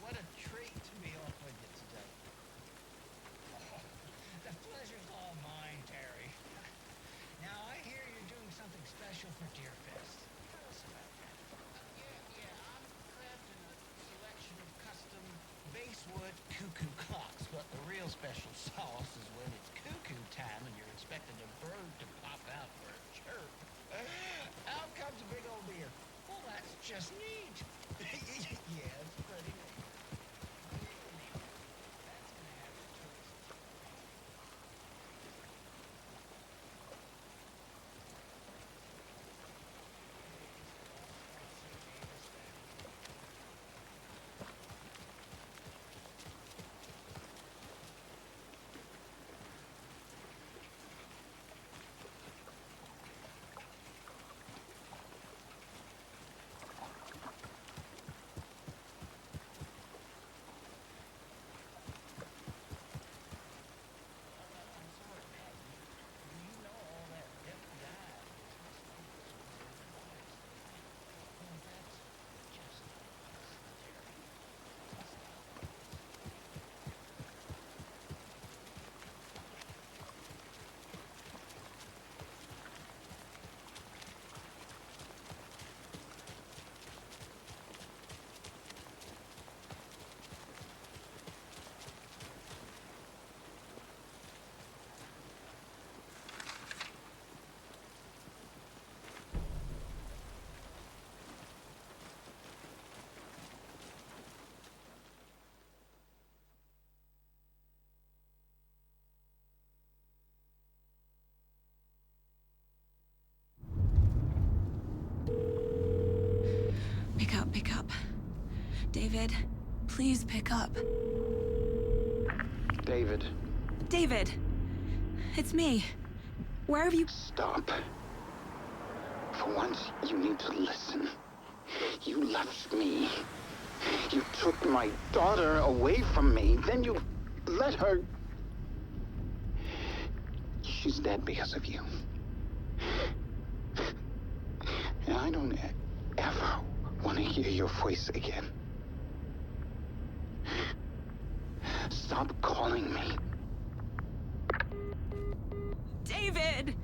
S16: What a treat to be on with you today.
S4: Oh, the pleasure's all mine, Terry. Now, I hear you're doing something special for Deerfest. Tell us about that.
S16: Yeah, I'm crafting a selection of custom basswood cuckoo clocks, but the real special sauce is when it's cuckoo time and you're expecting a bird to pop out for a chirp. Out comes a big old deer.
S4: Well, that's just neat.
S16: Yeah, it's pretty neat.
S1: David, please pick up.
S17: David.
S1: David! It's me. Where have you...
S17: Stop. For once, you need to listen. You left me. You took my daughter away from me. Then you let her... She's dead because of you. And I don't ever want to hear your voice again. Stop calling me.
S1: David!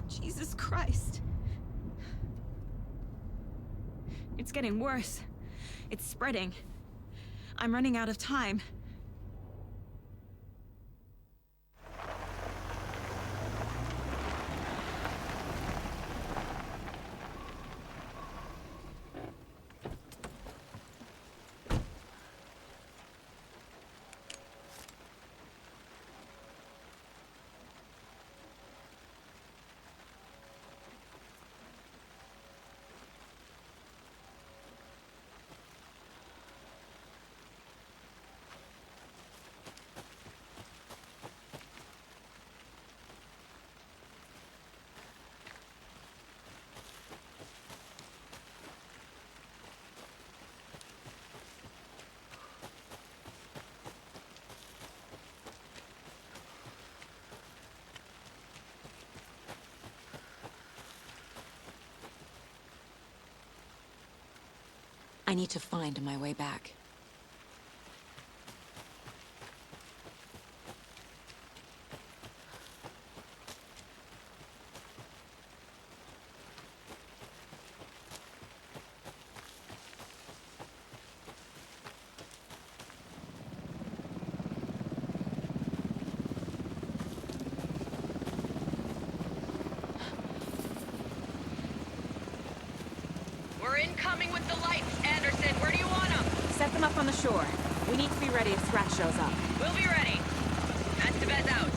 S1: Jesus Christ. It's getting worse. It's spreading. I'm running out of time. I need to find my way back.
S9: We're incoming with the lights. Anderson, where do you want them?
S18: Set them up on the shore. We need to be ready if Scratch shows up.
S9: We'll be ready. Estevez out.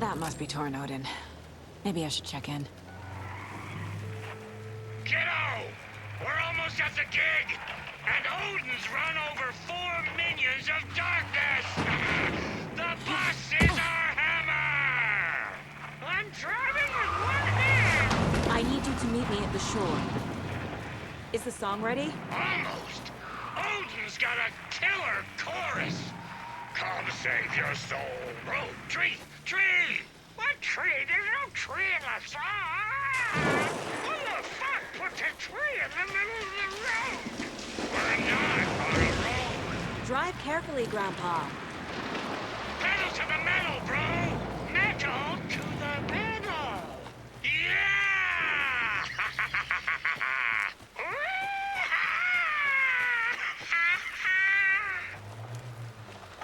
S1: That must be Torn Odin. Maybe I should check in.
S13: Kiddo! We're almost at the gig! And Odin's run over 4 minions of darkness! The boss is our hammer! I'm driving with one hand!
S18: I need you to meet me at the shore. Is the song ready?
S13: Almost! Odin's got a killer chorus! Come save your soul! Road, tree, tree! What tree? There's no tree in the song! Who the fuck put the tree in the middle of the road? We're not on a road!
S18: Drive carefully, Grandpa.
S13: Pedal to the metal, bro! Metal to the metal! Yeah!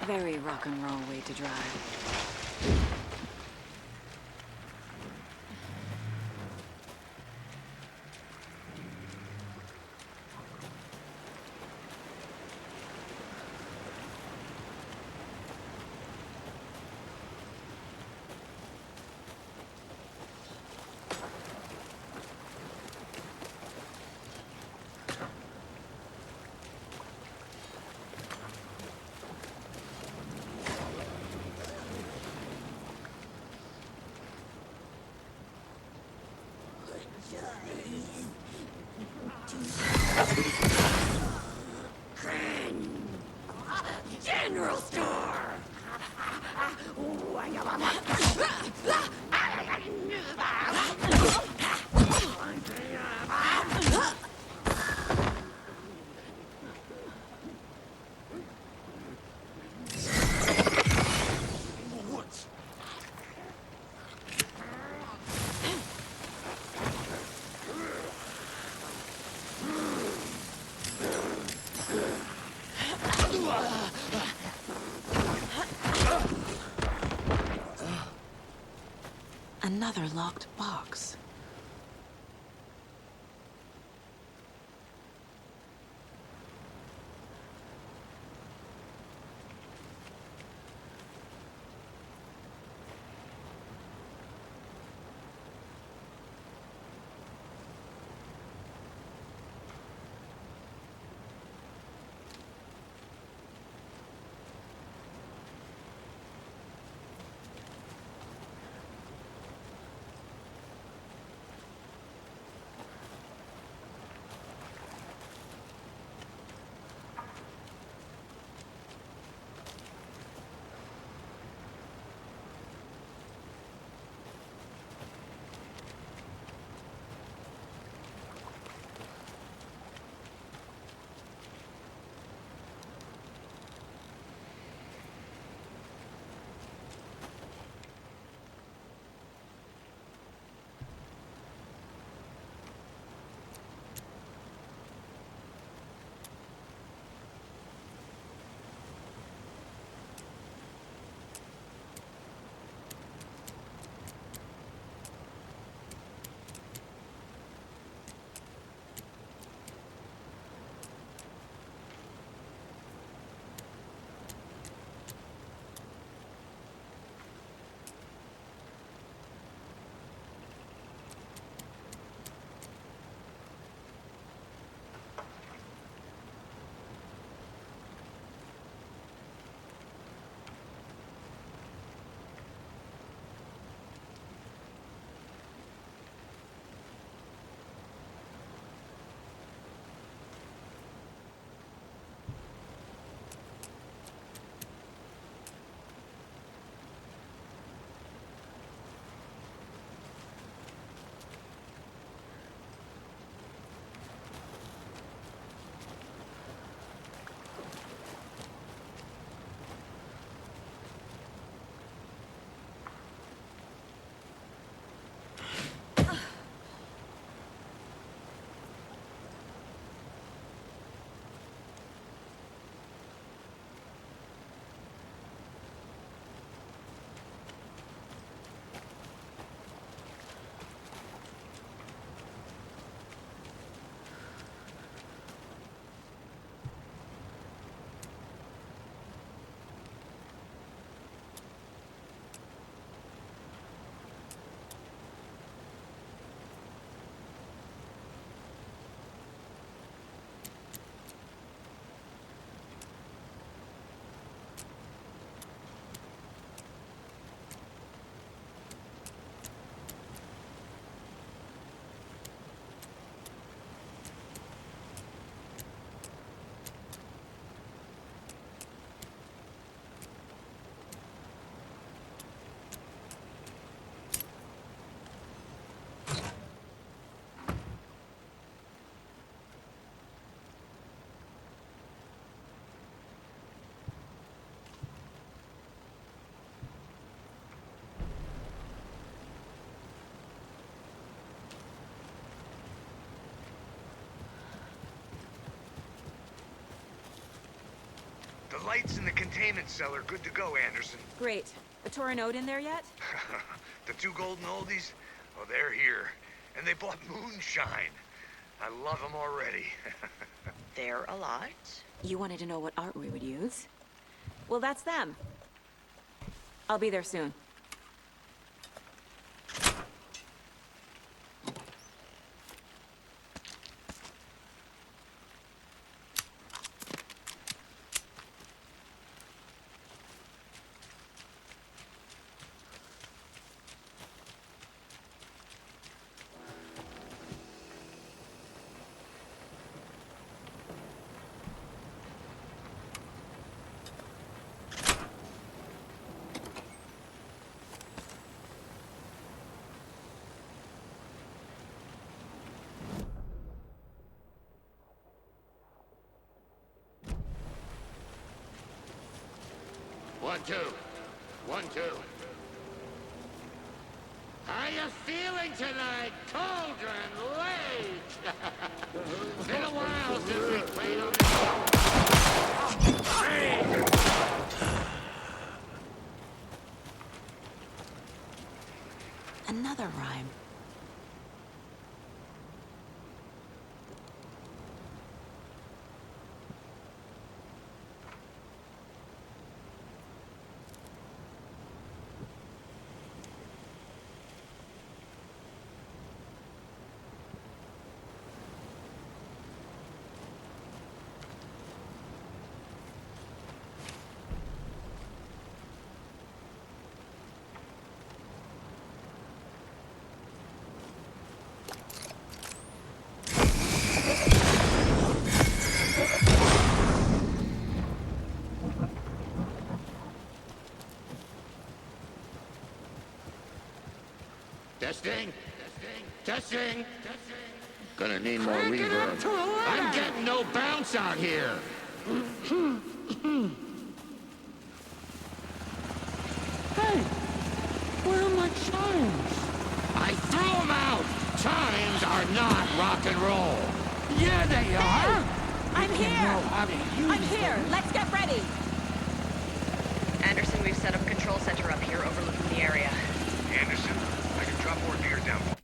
S1: Very rock and roll way to drive.
S13: General store!
S1: Another locked box.
S8: The lights in the containment cell are good to go, Anderson.
S18: Great. A Torinode in there yet?
S8: The two golden oldies? Oh, they're here. And they bought moonshine. I love them already.
S9: They're a lot.
S18: You wanted to know what art we would use? Well, that's them. I'll be there soon.
S13: One, two. 1, 2. How you feeling tonight, Cauldron Lake? Been a while since we played on
S1: Another rhyme.
S13: Testing. Testing. Gonna need more reverb. I'm getting no bounce out here. Hey, where are my chimes? I threw them out. Chimes are not rock and roll. Yeah, they are.
S18: I'm here. I'm here. Let's get ready.
S9: Anderson, we've set up a control center up here overlooking the area.
S8: Anderson, I can drop more gear down.